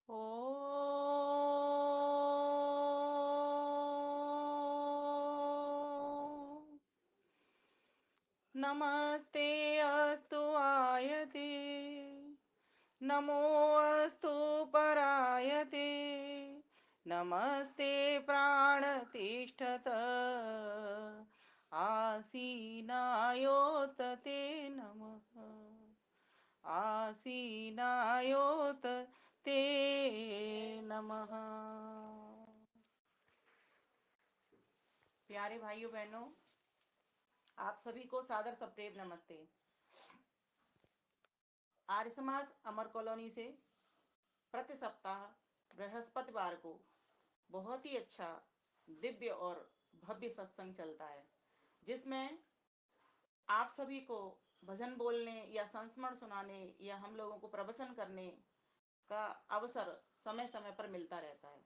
ओ नमस्ते अस्तु आयते नमो अस्तु परायते नमस्ते प्राणतिष्ठत आसीनायोतते नमः आसीनायोत ते नमः। प्यारे भाइयों बहनों, आप सभी को सादर सप्रेम नमस्ते। आर्य समाज अमर कॉलोनी से प्रति सप्ताह बृहस्पतिवार को बहुत ही अच्छा दिव्य और भव्य सत्संग चलता है, जिसमें आप सभी को भजन बोलने या संस्मरण सुनाने या हम लोगों को प्रवचन करने का अवसर समय समय पर मिलता रहता है।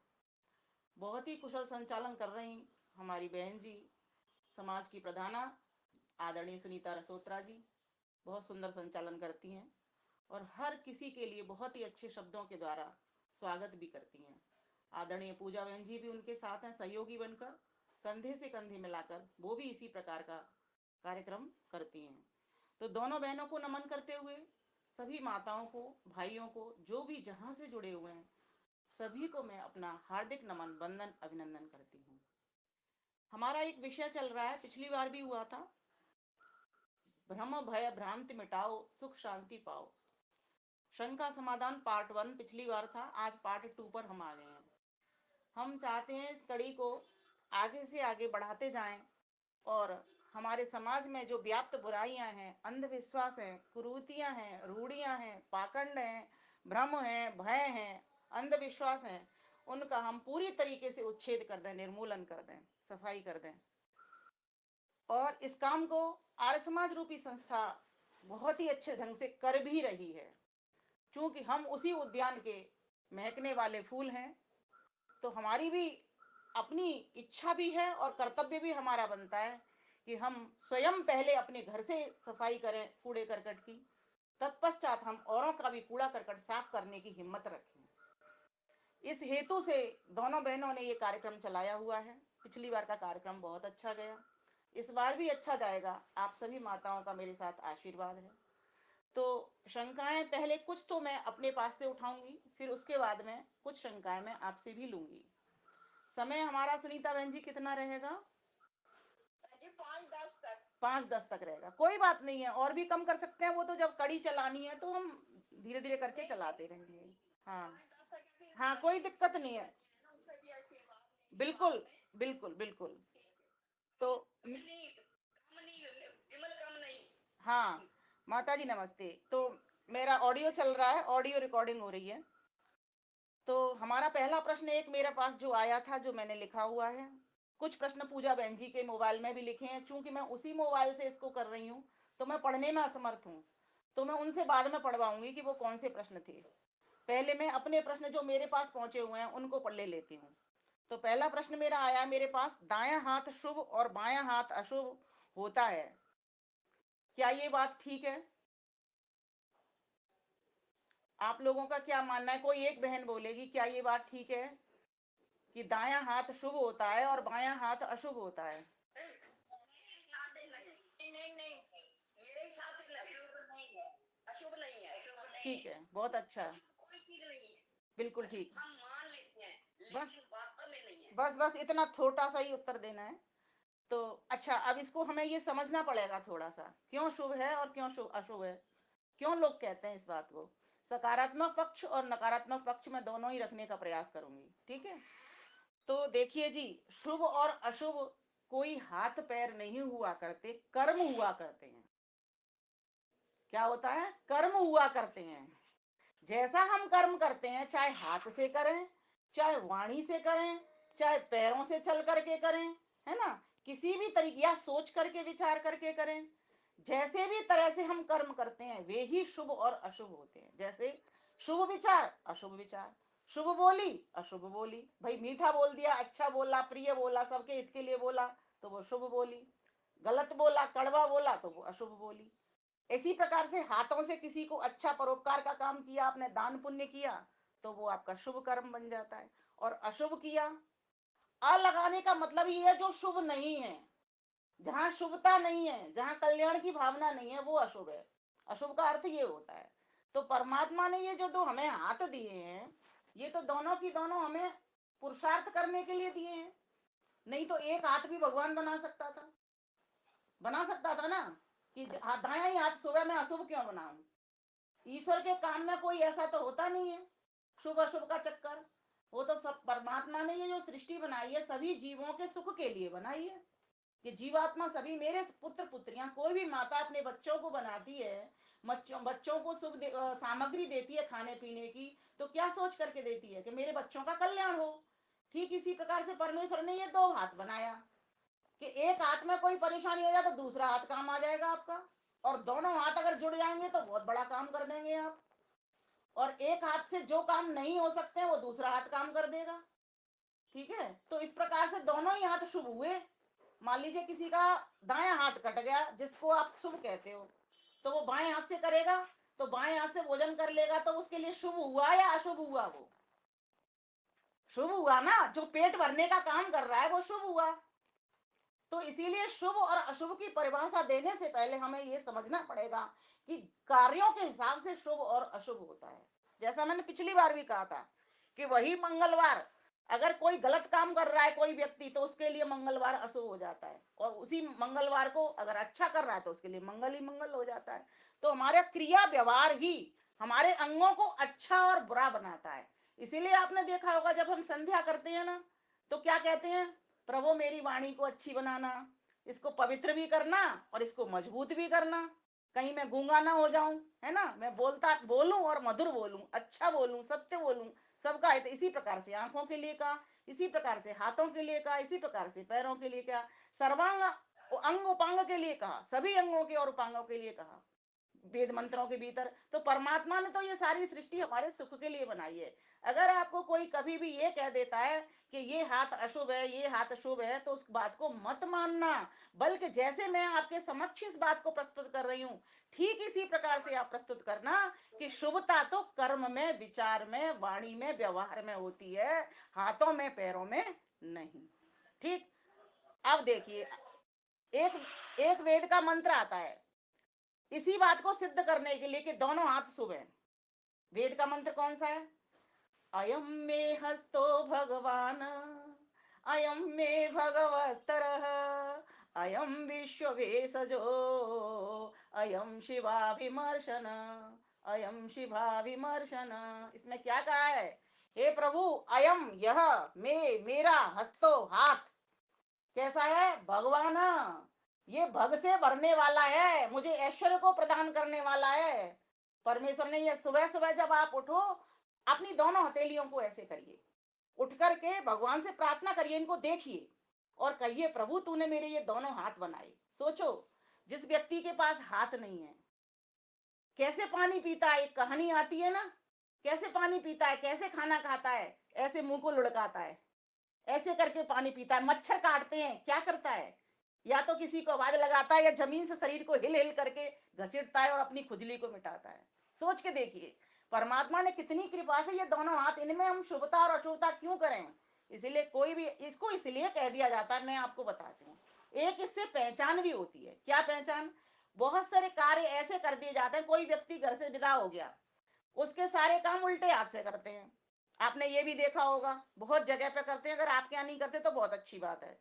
बहुत ही कुशल संचालन कर रही हमारी बहन जी, समाज की प्रधाना आदरणीय सुनीता रसोत्रा जी बहुत सुंदर संचालन करती हैं और हर किसी के लिए बहुत ही अच्छे शब्दों के द्वारा स्वागत भी करती हैं। आदरणीय पूजा बहन जी भी उनके साथ हैं, सहयोगी बनकर कंधे से कंधे मिलाकर वो भी इसी प्रकार का कार्यक्रम करती हैं। तो दोनों बहनों को नमन करते हुए सभी माताओं को, भाइयों को, जो भी जहाँ से जुड़े हुए हैं, सभी को मैं अपना हार्दिक नमन, वंदन, अभिनंदन करती हूँ। हमारा एक विषय चल रहा है, पिछली बार भी हुआ था, भ्रम भय भ्रांति मिटाओ सुख शांति पाओ। शंका समाधान पार्ट 1 पिछली बार था, आज पार्ट 2 पर हम आ गए हैं। हम चाहते हैं इस कड़ी को आगे से आगे बढ़ाते जाएं और हमारे समाज में जो व्याप्त बुराइयां हैं, अंधविश्वास हैं, कुरीतियां हैं, रूढ़ियां हैं, पाखंड हैं, भ्रम हैं, भय हैं, अंधविश्वास हैं, उनका हम पूरी तरीके से उच्छेद कर दें, निर्मूलन कर दें, सफाई कर दें। और इस काम को आर्य समाज रूपी संस्था बहुत ही अच्छे ढंग से कर भी रही है, क्योंकि हम उसी उद्यान के महकने वाले फूल हैं। तो हमारी भी अपनी इच्छा भी है और कर्तव्य भी हमारा बनता है कि हम स्वयं पहले अपने घर से सफाई करें कूड़े करकट की, तत्पश्चात हम औरों का भी कूड़ा करकट साफ करने की हिम्मत रखें। इस हेतु से दोनों बहनों ने ये कार्यक्रम चलाया हुआ है। पिछली बार का कार्यक्रम बहुत अच्छा गया, इस बार भी अच्छा जाएगा। आप सभी माताओं का मेरे साथ आशीर्वाद है। तो शंकाएं पहले कुछ तो मैं अपने पास से उठाऊंगी, फिर उसके बाद में कुछ शंकाएं मैं आपसे भी लूंगी। समय हमारा सुनीता बहन जी कितना रहेगा? 5-10 तक रहेगा, कोई बात नहीं है, और भी कम कर सकते हैं। वो तो जब कड़ी चलानी है तो हम धीरे धीरे करके चलाते रहेंगे। हाँ हाँ, कोई दिक्कत नहीं है। बिल्कुल बिल्कुल बिल्कुल। तो हाँ, माता जी नमस्ते। तो मेरा ऑडियो चल रहा है, ऑडियो रिकॉर्डिंग हो रही है। तो हमारा पहला प्रश्न एक मेरे पास जो आया था, जो मैंने लिखा हुआ है, कुछ प्रश्न पूजा बहन जी के मोबाइल में भी लिखे हैं। चूंकि मैं उसी मोबाइल से इसको कर रही हूँ तो मैं पढ़ने में असमर्थ हूँ, तो मैं उनसे बाद में पढ़वाऊंगी कि वो कौन से प्रश्न थे। पहले मैं अपने प्रश्न जो मेरे पास पहुंचे हुए हैं उनको पढ़ ले लेती हूँ। तो पहला प्रश्न मेरा आया मेरे पास, दायां हाथ शुभ और बायां हाथ अशुभ होता है, क्या ये बात ठीक है? आप लोगों का क्या मानना है? कोई एक बहन बोलेगी क्या ये बात ठीक है कि दायां हाथ शुभ होता है और बायां हाथ अशुभ होता है? नहीं नहीं, मेरे हिसाब से नहीं है, अशुभ नहीं है। ठीक है, बहुत अच्छा, कोई चीज नहीं है, बिल्कुल ठीक। हम मान लेते हैं, बस वास्तव में नहीं है। बस बस इतना छोटा सा ही उत्तर देना है। तो अच्छा, अब इसको हमें ये समझना पड़ेगा थोड़ा सा, क्यों शुभ है और क्यों अशुभ है, क्यों लोग कहते हैं इस बात को। सकारात्मक पक्ष और नकारात्मक पक्ष में दोनों ही रखने का प्रयास करूंगी, ठीक है? तो देखिए जी, शुभ और अशुभ कोई हाथ पैर नहीं हुआ करते, कर्म हुआ करते हैं। क्या होता है? कर्म हुआ करते हैं। जैसा हम कर्म करते हैं, चाहे हाथ से करें, चाहे वाणी से करें, चाहे पैरों से चल करके करें, है ना, किसी भी तरीके, या सोच करके विचार करके करें, जैसे भी तरह से हम कर्म करते हैं वे ही शुभ और अशुभ होते हैं। जैसे शुभ विचार, अशुभ विचार, शुभ बोली, अशुभ बोली। भाई मीठा बोल दिया, अच्छा बोला, प्रिय बोला, सबके हित के लिए बोला तो वो शुभ बोली, गलत बोला, कड़वा बोला तो वो अशुभ बोली। इसी प्रकार से हाथों से किसी को अच्छा परोपकार का काम किया, आपने दान पुण्य किया तो वो आपका शुभ कर्म बन जाता है। और अशुभ किया, अ लगाने का मतलब ये है जो शुभ नहीं है, जहां शुभता नहीं है, जहां कल्याण की भावना नहीं है, वो अशुभ है। अशुभ का अर्थ ये होता है। तो परमात्मा ने ये जो दो हमें हाथ दिए हैं, ये तो दोनों की दोनों हमें पुरुषार्थ करने के लिए दिए हैं। नहीं तो एक हाथ भी भगवान बना सकता था ना, कि दाया ही हाथ सुबह में अशुभ क्यों बनाऊं। ईश्वर के काम में कोई ऐसा तो होता नहीं है शुभ अशुभ का चक्कर। वो तो सब परमात्मा ने ये जो सृष्टि बनाई है सभी जीवों के सुख के लिए बनाई है। कि जीवात्मा सभी, मेरे पुत्र पुत्रियां, कोई भी माता अपने बच्चों को बनाती है, बच्चों को सामग्री देती है खाने पीने की, तो क्या सोच करके देती है कि मेरे बच्चों का कल्याण हो। ठीक इसी प्रकार से परमेश्वर ने ये दो हाथ बनाया कि एक हाथ में कोई परेशानी हो जाए तो दूसरा हाथ काम आ जाएगा आपका, और दोनों हाथ अगर जुड़ जाएंगे तो बहुत बड़ा काम कर देंगे आप। और एक हाथ से जो काम नहीं हो सकते वो दूसरा हाथ काम कर देगा। ठीक है, तो इस प्रकार से दोनों ही हाथ शुभ हुए। मान लीजिए किसी का दायां हाथ कट गया, जिसको आप शुभ कहते हो, तो वो बाएं हाथ से करेगा, तो बाएं हाथ से भोजन कर लेगा, तो उसके लिए शुभ हुआ या अशुभ हुआ? वो शुभ हुआ ना, जो पेट भरने का काम कर रहा है वो शुभ हुआ। तो इसीलिए शुभ और अशुभ की परिभाषा देने से पहले हमें यह समझना पड़ेगा कि कार्यों के हिसाब से शुभ और अशुभ होता है। जैसा मैंने पिछली बार भी कहा था कि वही मंगलवार, अगर कोई गलत काम कर रहा है कोई व्यक्ति, तो उसके लिए मंगलवार अशुभ हो जाता है, और उसी मंगलवार को अगर अच्छा कर रहा है तो उसके लिए मंगल ही मंगल हो जाता है। तो हमारा क्रिया व्यवहार ही हमारे अंगों को अच्छा और बुरा बनाता है। इसीलिए आपने देखा होगा जब हम संध्या करते हैं ना, तो क्या कहते हैं? प्रभु मेरी वाणी को अच्छी बनाना, इसको पवित्र भी करना और इसको मजबूत भी करना, कहीं मैं गूंगा ना हो जाऊं, है ना, मैं बोलूं और मधुर बोलूं, अच्छा बोलूं, सत्य बोलूं, सबका है। तो इसी प्रकार से आंखों के लिए कहा, इसी प्रकार से हाथों के लिए कहा, इसी प्रकार से पैरों के लिए कहा, सर्वांग अंग उपांग के लिए कहा, सभी अंगों के और उपांगों के लिए कहा वेद मंत्रों के भीतर। तो परमात्मा ने तो ये सारी सृष्टि हमारे सुख के लिए बनाई है। अगर आपको कोई कभी भी ये कह देता है कि ये हाथ अशुभ है, ये हाथ शुभ है, तो उस बात को मत मानना, बल्कि जैसे मैं आपके समक्ष इस बात को प्रस्तुत कर रही हूँ, ठीक इसी प्रकार से आप प्रस्तुत करना कि शुभता तो कर्म में, विचार में, वाणी में, व्यवहार में होती है, हाथों में पैरों में नहीं। ठीक। अब देखिए, एक एक वेद का मंत्र आता है इसी बात को सिद्ध करने के लिए कि दोनों हाथ शुभ हैं। वेद का मंत्र कौन सा है? अयम मे हस्तो भगवान, अयम मे भगवतर, अयम विश्व भेषजो, अयम शिवाभिमर्शन, अयम शिवाभिमर्शन। इसमें क्या कहा है? हे प्रभु, अयम यह, मेरा, हस्तो हाथ कैसा है? भगवान, ये भग से भरने वाला है, मुझे ऐश्वर्य को प्रदान करने वाला है। परमेश्वर ने ये, सुबह सुबह जब आप उठो, अपनी दोनों हथेलियों को ऐसे करिए, उठ करके भगवान से प्रार्थना करिए, इनको देखिए और कहिए प्रभु तूने मेरे ये दोनों हाथ बनाए। सोचो, जिस व्यक्ति के पास हाथ नहीं है कैसे पानी पीता है? एक कहानी आती है ना, कैसे पानी पीता है, कैसे खाना खाता है, ऐसे मुंह को लुढ़काता है, ऐसे करके पानी पीता है। मच्छर काटते हैं, क्या करता है? या तो किसी को आवाज लगाता है या जमीन से शरीर को हिल हिल करके घसीटता है और अपनी खुजली को मिटाता है। सोच के देखिए, परमात्मा ने कितनी कृपा से ये दोनों हाथ, इनमें हम शुभता और अशुभता क्यों करें? इसीलिए कोई भी इसको इसलिए कह दिया जाता है, मैं आपको बताती हूँ। एक इससे पहचान भी होती है। क्या पहचान? बहुत सारे कार्य ऐसे कर दिए जाते हैं, कोई व्यक्ति घर से विदा हो गया, उसके सारे काम उल्टे हाथ से करते हैं। आपने ये भी देखा होगा, बहुत जगह पे करते हैं। अगर आपके यहाँ नहीं करते तो बहुत अच्छी बात है।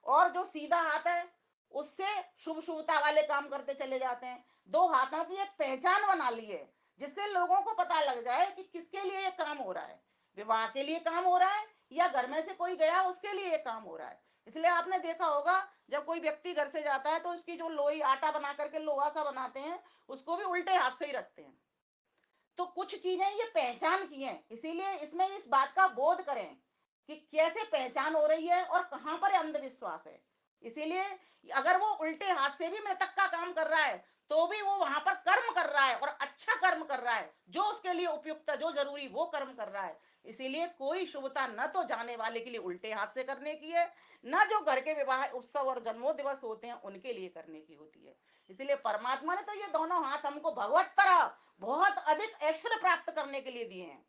और जो सीधा हाथ है उससे शुभ शुभता वाले काम करते चले जाते हैं। दो हाथों की एक पहचान बना ली है, जिससे लोगों को पता लग जाए कि किसके लिए ये काम हो रहा है, विवाह के लिए काम हो रहा है या घर में से कोई गया उसके लिए ये काम हो रहा है। इसलिए आपने देखा होगा, जब कोई व्यक्ति घर से जाता है तो उसकी जो लोई आटा बना करके लोहा सा बनाते हैं, उसको भी उल्टे हाथ से ही रखते हैं। तो कुछ चीजें ये पहचान की हैं, इसीलिए इसमें इस बात का बोध करें कि कैसे पहचान हो रही है और कहां पर अंधविश्वास है। इसीलिए अगर वो उल्टे हाथ से भी मृतक का काम कर रहा है तो भी वो वहां पर कर्म कर रहा है और अच्छा कर्म कर रहा है, जो उसके लिए उपयुक्त है, जो जरूरी वो कर्म कर रहा है। इसीलिए कोई शुभता न तो जाने वाले के लिए उल्टे हाथ से करने की है, न जो घर के विवाह उत्सव और जन्मों दिवस होते हैं उनके लिए करने की होती है। इसीलिए परमात्मा ने तो ये दोनों हाथ हमको भगवत तरह बहुत अधिक ऐश्वर्य प्राप्त करने के लिए दिए हैं।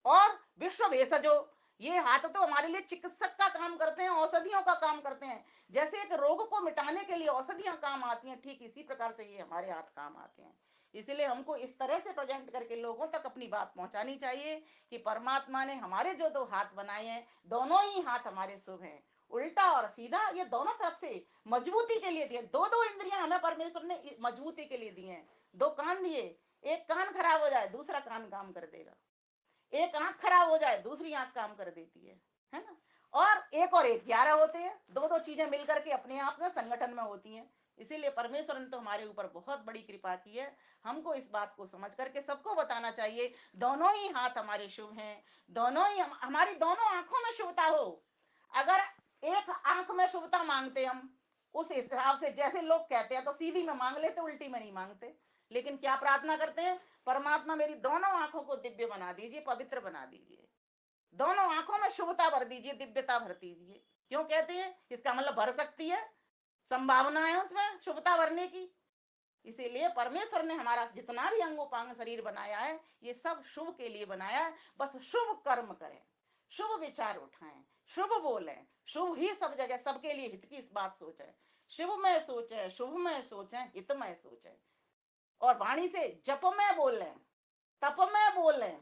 और विश्व भेषजो, ये हाथ तो हमारे लिए चिकित्सक का काम करते हैं, औषधियों का काम करते हैं। जैसे एक रोग को मिटाने के लिए औषधियां काम आती हैं, ठीक इसी प्रकार से ये हमारे हाथ काम आते हैं। इसलिए हमको इस तरह से प्रेजेंट करके लोगों तक अपनी बात पहुंचानी चाहिए कि परमात्मा ने हमारे जो दो हाथ बनाए हैं, दोनों ही हाथ हमारे शुभ हैं। उल्टा और सीधा ये दोनों तरफ से मजबूती के लिए दिए। दो दो इंद्रियां हमें परमेश्वर ने मजबूती के लिए दिए हैं। दो कान दिए, एक कान खराब हो जाए दूसरा कान काम कर देगा, एक आंख खराब हो जाए दूसरी आंख काम कर देती है ना। और एक 11 होते हैं, दो दो चीजें मिलकर के अपने आप में संगठन में होती हैं। इसीलिए परमेश्वर ने तो हमारे ऊपर बहुत बड़ी कृपा की है। हमको इस बात को समझ करके सबको बताना चाहिए, दोनों ही हाथ हमारे शुभ हैं। दोनों ही हमारी दोनों आंखों में शुभता हो। अगर एक आंख में शुभता मांगते हम, उस हिसाब से जैसे लोग कहते हैं तो सीधी में मांग लेते, उल्टी में नहीं मांगते। लेकिन क्या प्रार्थना करते हैं, परमात्मा मेरी दोनों आंखों को दिव्य बना दीजिए, पवित्र बना दीजिए, दोनों आंखों में शुभता भर दीजिए, दिव्यता भर दीजिए। क्यों कहते हैं, इसका मतलब भर सकती है, संभावना है उसमें शुभता भरने की। इसीलिए परमेश्वर ने हमारा जितना भी अंगोपांग शरीर बनाया है, ये सब शुभ के लिए बनाया है। बस शुभ कर्म करें, शुभ विचार उठाएं, शुभ बोलें, शुभ ही सब जगह सबके लिए हित की इस बात सोचें। शुभ में सोचें, शुभ में सोचें, हित में सोचें। और वाणी से जप में बोलें, तप में बोलें,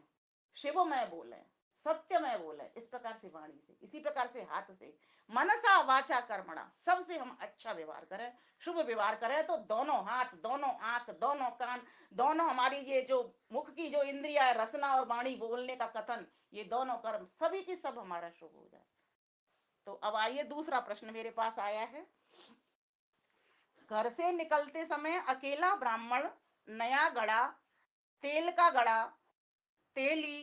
शिव में बोलें, सत्य में बोलें। इस प्रकार से वाणी से, इसी प्रकार से हाथ से, मनसा वाचा कर्मणा, सबसे हम अच्छा व्यवहार करें, शुभ व्यवहार करें। तो दोनों हाथ, दोनों आंख, दोनों कान, दोनों हमारी ये जो मुख की जो इंद्रिया है, रसना और वाणी बोलने का कथन, ये दोनों कर्म सभी की सब हमारा शुभ हो जाए। तो अब आइए दूसरा प्रश्न मेरे पास आया है। घर से निकलते समय अकेला ब्राह्मण, नया घड़ा, तेल का घड़ा, तेली,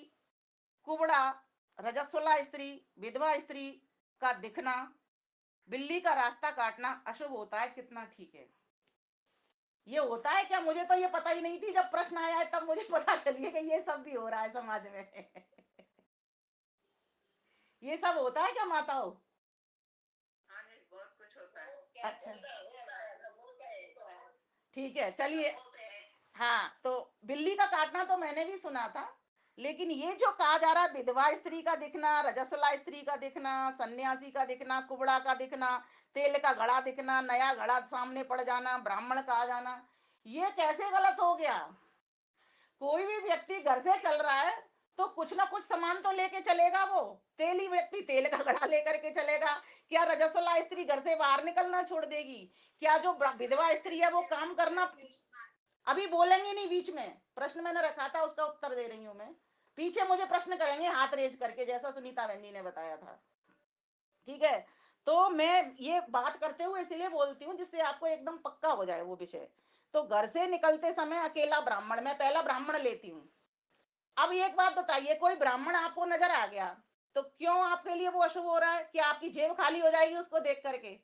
कुबड़ा, रजस्वला स्त्री, विधवा स्त्री का दिखना, बिल्ली का रास्ता काटना अशुभ होता है, कितना ठीक है? ये होता है क्या? मुझे तो ये पता ही नहीं थी, जब प्रश्न आया है तब मुझे पता चलिए कि ये सब भी हो रहा है समाज में। ये सब होता है क्या माताओं? हाँ जी, बहुत कुछ होता है। अच्छा, ठीक है, चलिए। हाँ, तो बिल्ली का काटना तो मैंने भी सुना था। लेकिन ये जो कहा जा रहा है, विधवा स्त्री का दिखना, रजस्वला स्त्री का दिखना, सन्यासी का दिखना, कुबड़ा का दिखना, तेल का घड़ा दिखना, नया घड़ा सामने पड़ जाना, ब्राह्मण का आ जाना, ये कैसे गलत हो गया? कोई भी व्यक्ति घर से चल रहा है तो कुछ ना कुछ सामान तो लेके चलेगा। वो तेली व्यक्ति तेल का घड़ा लेकर के चलेगा। क्या रजस्वला स्त्री घर से बाहर निकलना छोड़ देगी? क्या जो विधवा स्त्री है वो काम करना? अभी बोलेंगे नहीं, बीच में प्रश्न मैंने रखा था, उसका उत्तर दे रही हूं मैं। पीछे मुझे प्रश्न करेंगे हाथ रेज करके, जैसा सुनीता बहन जी ने बताया था। ठीक है, तो मैं ये बात करते हुए इसलिए बोलती हूँ जिससे आपको एकदम पक्का हो जाए वो विषय। तो घर से निकलते समय अकेला ब्राह्मण, मैं पहला ब्राह्मण लेती हूँ। अब एक बात बताइए, कोई ब्राह्मण आपको नजर आ गया तो क्यों आपके लिए वो अशुभ हो रहा है? कि आपकी जेब खाली हो जाएगी उसको देख करके?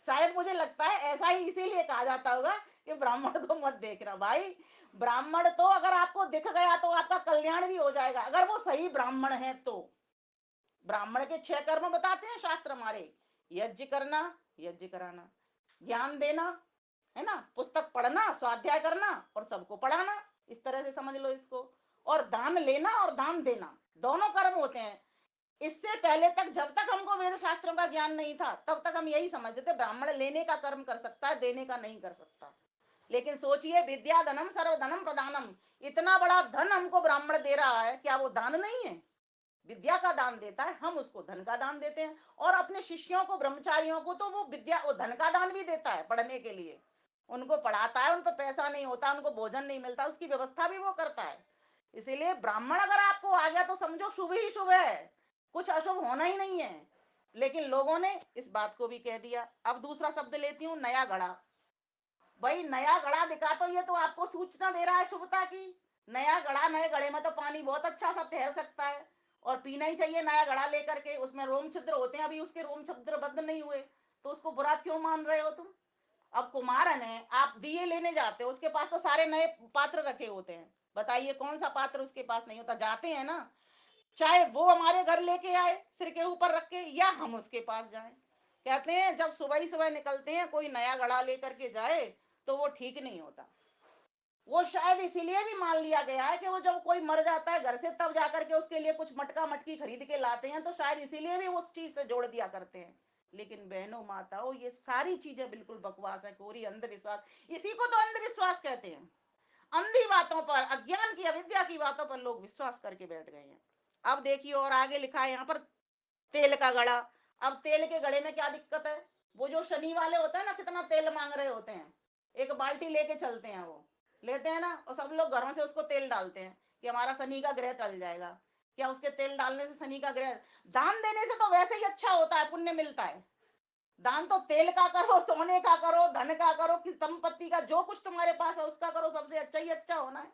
शायद मुझे लगता है ऐसा ही इसीलिए कहा जाता होगा कि ब्राह्मण को मत देखना। भाई, ब्राह्मण तो अगर आपको दिख गया तो आपका कल्याण भी हो जाएगा, अगर वो सही ब्राह्मण है तो। ब्राह्मण के 6 कर्म बताते हैं शास्त्र हमारे, यज्ञ करना, यज्ञ कराना, ज्ञान देना, है ना, पुस्तक पढ़ना, स्वाध्याय करना और सबको पढ़ाना, इस तरह से समझ लो इसको। और दान लेना और दान देना, दोनों कर्म होते हैं। इससे पहले तक, जब तक हमको वेद शास्त्रों का ज्ञान नहीं था, तब तक हम यही समझते थे ब्राह्मण लेने का कर्म कर सकता है, देने का नहीं कर सकता। लेकिन सोचिए, विद्या धनम सर्वधनम प्रदानम, इतना बड़ा धन हमको ब्राह्मण दे रहा है, क्या वो दान नहीं है? विद्या का दान देता है, हम उसको धन का दान देते हैं। और अपने शिष्यों को, ब्रह्मचारियों को तो वो विद्या, वो धन का दान भी देता है पढ़ने के लिए। उनको पढ़ाता है, उन पर पैसा नहीं होता, उनको भोजन नहीं मिलता, उसकी व्यवस्था भी वो करता है। इसीलिए ब्राह्मण अगर आपको आ गया तो समझो शुभ ही शुभ है, कुछ अशुभ होना ही नहीं है। लेकिन लोगों ने इस बात को भी कह दिया। अब दूसरा शब्द लेती हूँ, नया घड़ा। भाई, नया घड़ा दिखा तो ये तो आपको सूचना दे रहा है शुभता की। नया घड़ा, नए घड़े में तो पानी बहुत अच्छा सा ठहर सकता है और पीना ही चाहिए नया घड़ा लेकर के। उसमें रोम छिद्र होते हैं, अभी उसके रोम छिद्र बंद नहीं हुए, तो उसको बुरा क्यों मान रहे हो तुम? अब कुम्हारन है, आप दिए लेने जाते हो, उसके पास तो सारे नए पात्र रखे होते हैं। बताइए कौन सा पात्र उसके पास नहीं होता? जाते हैं ना, चाहे वो हमारे घर लेके आए सिर के ऊपर रख के, या हम उसके पास जाएं। कहते हैं जब सुबह ही सुबह निकलते हैं कोई नया घड़ा लेकर के जाए तो वो ठीक नहीं होता। वो शायद इसीलिए भी मान लिया गया है कि वो जब कोई मर जाता है घर से तब जाकर के उसके लिए कुछ मटका मटकी खरीद के लाते हैं, तो शायद इसीलिए भी उस चीज से जोड़ दिया करते हैं। लेकिन बहनों माताओं, ये सारी चीजें बिल्कुल बकवास है, कोरी अंधविश्वास। इसी को तो अंधविश्वास कहते हैं। अंधी बातों पर, अज्ञान की अविद्या की बातों पर लोग विश्वास करके बैठ गए हैं। अब देखिए और आगे लिखा है यहाँ पर, तेल का घड़ा। अब तेल के घड़े में क्या दिक्कत है? वो जो शनि वाले होते हैं ना, कितना तेल मांग रहे होते हैं, एक बाल्टी लेके चलते हैं, वो लेते हैं ना, और सब लोग घरों से उसको तेल डालते हैं कि हमारा शनि का ग्रह टल जाएगा। क्या उसके तेल डालने से शनि का ग्रह? दान देने से तो वैसे ही अच्छा होता है, पुण्य मिलता है। दान तो तेल का करो, सोने का करो, धन का करो, कि संपत्ति का, जो कुछ तुम्हारे पास है उसका करो, सबसे अच्छा ही अच्छा होना है।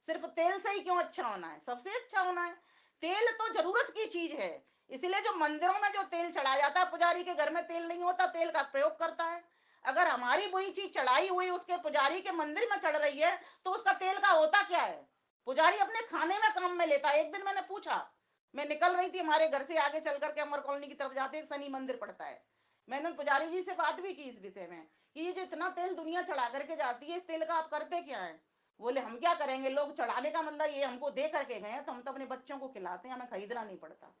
सिर्फ तेल से ही क्यों अच्छा होना है? सबसे अच्छा होना है। तेल तो जरूरत की चीज है। इसलिए जो मंदिरों में जो तेल चढ़ाया जाता है, पुजारी के घर में तेल नहीं होता, तेल का प्रयोग करता है। अगर हमारी वही चीज चढ़ाई हुई उसके पुजारी के मंदिर में चढ़ रही है, तो उसका तेल का होता क्या है? पुजारी अपने खाने में काम में लेता है। एक दिन मैंने पूछा, मैं निकल रही थी, हमारे घर से आगे चल करके अमर कॉलोनी की तरफ जाते, एक शनि मंदिर पड़ता है। मैंने पुजारी जी से बात भी की इस विषय में कि ये जो इतना तेल दुनिया चढ़ा करके जाती है, इस तेल का आप करते क्या है? बोले हम क्या करेंगे, लोग चढ़ाने का मतलब ये हमको दे करके गए हैं, तो हम तो अपने बच्चों को खिलाते हैं, हमें खरीदना नहीं पड़ता।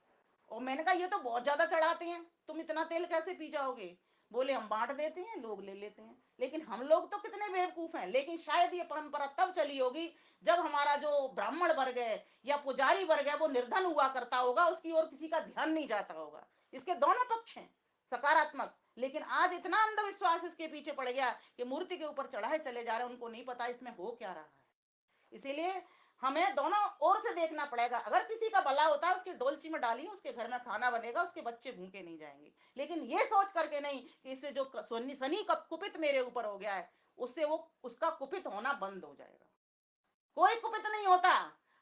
और मैंने कहा ये तो बहुत ज्यादा चढ़ाते हैं, तुम इतना तेल कैसे पी जाओगे? बोले हम बांट देते हैं, लोग ले लेते हैं। लेकिन हम लोग तो कितने बेवकूफ हैं। लेकिन शायद ये परंपरा तब चली होगी जब हमारा जो ब्राह्मण वर्ग है या पुजारी वर्ग है वो निर्धन हुआ करता होगा, उसकी ओर किसी का ध्यान नहीं जाता होगा। इसके दोनों पक्ष हैं, सकारात्मक। लेकिन आज इतना अंधविश्वास इसके पीछे पड़ गया कि मूर्ति के ऊपर चढ़ाए चले जा रहे हैं, उनको नहीं पता इसमें हो क्या रहा है। इसीलिए हमें दोनों ओर से देखना पड़ेगा। अगर किसी का भला होता है, उसकी डोलची में डालिए, उसके घर में खाना बनेगा, उसके बच्चे भूखे नहीं जाएंगे। लेकिन ये सोच करके नहीं कि इससे जो शनि का कुपित मेरे ऊपर हो गया है, उससे वो उसका कुपित होना बंद हो जाएगा। कोई कुपित नहीं होता।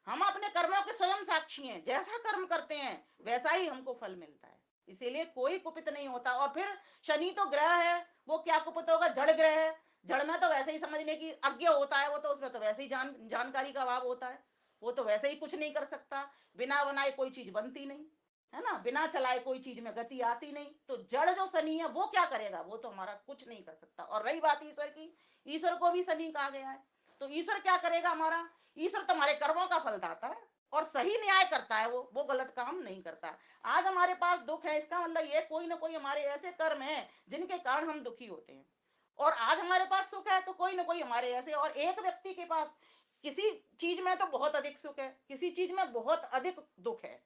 हम अपने कर्मों के स्वयं साक्षी हैं, जैसा कर्म करते हैं वैसा ही हमको फल मिलता है। इसीलिए कोई कुपित नहीं होता। और फिर शनि तो ग्रह है, वो क्या कुपित होगा? जड़ ग्रह है। जड़ में तो वैसे ही समझने की अज्ञ होता है, वो तो उसमें तो वैसे ही जानकारी का अभाव होता है। वो तो वैसे ही कुछ नहीं कर सकता। बिना बनाए कोई चीज बनती नहीं है ना, बिना चलाए कोई चीज में गति आती नहीं। तो जड़ जो शनि है वो क्या करेगा? वो तो हमारा कुछ नहीं कर सकता। और रही बात ईश्वर की, ईश्वर को भी शनि कहा गया है। तो ईश्वर क्या करेगा हमारा? ईश्वर तुम्हारे कर्मों का फल दाता है और सही न्याय करता है। वो गलत काम नहीं करता। आज हमारे पास दुख है, इसका मतलब ये कोई ना कोई हमारे ऐसे कर्म हैं जिनके कारण हम दुखी होते हैं। और आज हमारे पास सुख है तो कोई ना कोई हमारे ऐसे, और एक व्यक्ति के पास किसी चीज में तो बहुत अधिक सुख है, किसी चीज में बहुत अधिक दुख है।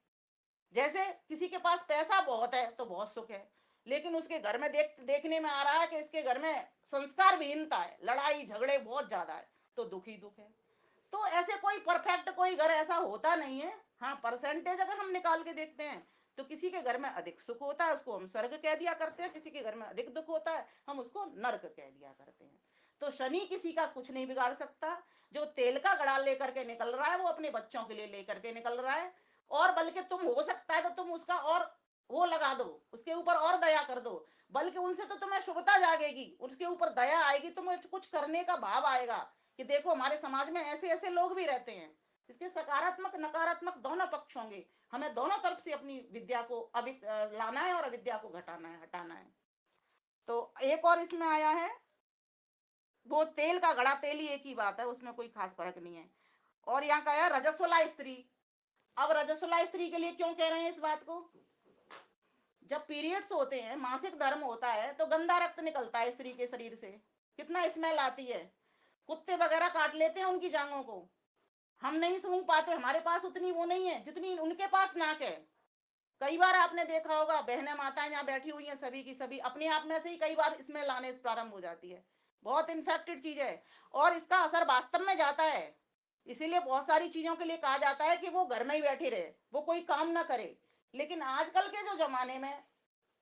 जैसे किसी के पास पैसा बहुत है तो बहुत सुख है, लेकिन उसके घर में देखने में आ रहा है कि इसके घर में संस्कार विहीनता है, लड़ाई झगड़े बहुत ज्यादा है, तो दुख ही दुख है। तो ऐसे कोई परफेक्ट कोई घर ऐसा होता नहीं है। हाँ, परसेंटेज अगर हम निकाल के देखते हैं तो किसी के घर में अधिक सुख होता है, उसको हम स्वर्ग कह दिया करते हैं। किसी के घर में अधिक दुख होता है, हम उसको नर्क कह दिया करते हैं। तो शनि किसी का कुछ नहीं बिगाड़ सकता। जो तेल का घड़ा लेकर के निकल रहा है वो अपने बच्चों के लिए लेकर के निकल रहा है। और बल्कि तुम हो सकता है तो तुम उसका और वो लगा दो, उसके ऊपर और दया कर दो। बल्कि उनसे तो तुम्हें शुभता जागेगी, उसके ऊपर दया आएगी, तुम्हें कुछ करने का भाव आएगा कि देखो हमारे समाज में ऐसे ऐसे लोग भी रहते हैं। इसके सकारात्मक नकारात्मक दोनों पक्ष होंगे। हमें दोनों तरफ से अपनी विद्या को लाना है और अविद्या को घटाना है, हटाना है। तो एक और इसमें आया है, वो तेल का घड़ा, तेल ही एक ही बात है, उसमें कोई खास फर्क नहीं है। और यहाँ का है रजस्वला स्त्री। अब रजस्वला स्त्री के लिए क्यों कह रहे हैं इस बात को? जब पीरियड्स होते हैं, मासिक धर्म होता है, तो गंदा रक्त निकलता है स्त्री के शरीर से, कितना स्मेल आती है। कुत्ते वगैरह काट लेते हैं उनकी जांघों को। हम नहीं सूंघ पाते, हमारे पास उतनी वो नहीं है जितनी उनके पास नाक है। कई बार आपने देखा होगा, बहनें माताएं यहाँ बैठी हुई हैं, सभी की सभी अपने आप में से ही कई बार स्मेल आने प्रारंभ हो जाती है। बहुत इन्फेक्टेड चीज है और इसका असर वास्तव में जाता है। इसीलिए बहुत सारी चीजों के लिए कहा जाता है कि वो घर में ही बैठी रहे, वो कोई काम ना करे। लेकिन आजकल के जो जमाने में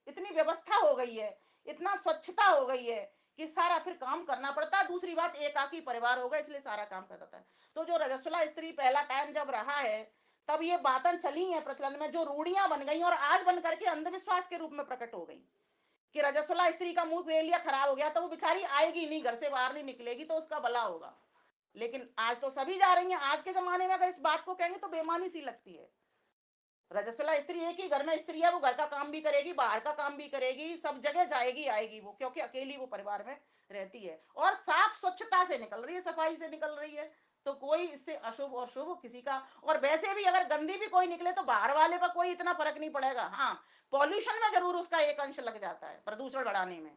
इतनी व्यवस्था हो गई है, इतना स्वच्छता हो गई है कि सारा फिर काम करना पड़ता है। दूसरी बात, एकाकी परिवार होगा इसलिए सारा काम करता है। तो जो रजस्वला स्त्री पहला टाइम जब रहा है, तब ये बातें चली हैं प्रचलन में, जो रूढ़ियां बन गई और आज बन करके अंधविश्वास के रूप में प्रकट हो गई कि रजस्वला स्त्री का मुंह दे लिया, खराब हो गया तो वो बेचारी आएगी नहीं, घर से बाहर नहीं निकलेगी तो उसका भला होगा। लेकिन आज तो सभी जा रही हैं। आज के जमाने में अगर इस बात को कहेंगे तो बेमानी सी लगती है। रजस्वला स्त्री एक ही घर में स्त्री है, वो घर का काम भी करेगी, बाहर का काम भी करेगी, सब जगह जाएगी आएगी वो, क्योंकि अकेली वो परिवार में रहती है और साफ स्वच्छता से निकल रही है, सफाई से निकल रही है। तो कोई इससे अशुभ और शुभ किसी का, और वैसे भी अगर गंदी भी कोई निकले तो बाहर वाले पर कोई इतना फर्क नहीं पड़ेगा। हाँ, पॉल्यूशन में जरूर उसका एक अंश लग जाता है, प्रदूषण बढ़ाने में।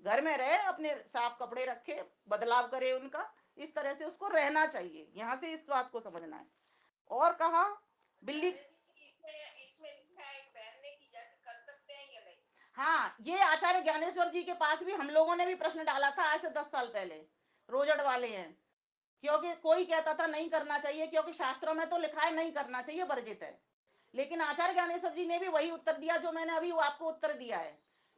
घर में रहे, अपने साफ कपड़े रखे, बदलाव करे उनका, इस तरह से उसको रहना चाहिए। यहाँ से इस बात को समझना है। और कहा बिल्ली, हाँ, ये आचार्य ज्ञानेश्वर जी के पास भी हम लोगों ने भी प्रश्न डाला था आज से 10 साल पहले, रोजड़ वाले हैं। क्योंकि कोई कहता था नहीं करना चाहिए, क्योंकि शास्त्रों में तो लिखा है नहीं करना चाहिए, वर्जित है। लेकिन आचार्य ज्ञानेश्वर जी ने भी वही उत्तर दिया जो मैंने अभी आपको उत्तर दिया है,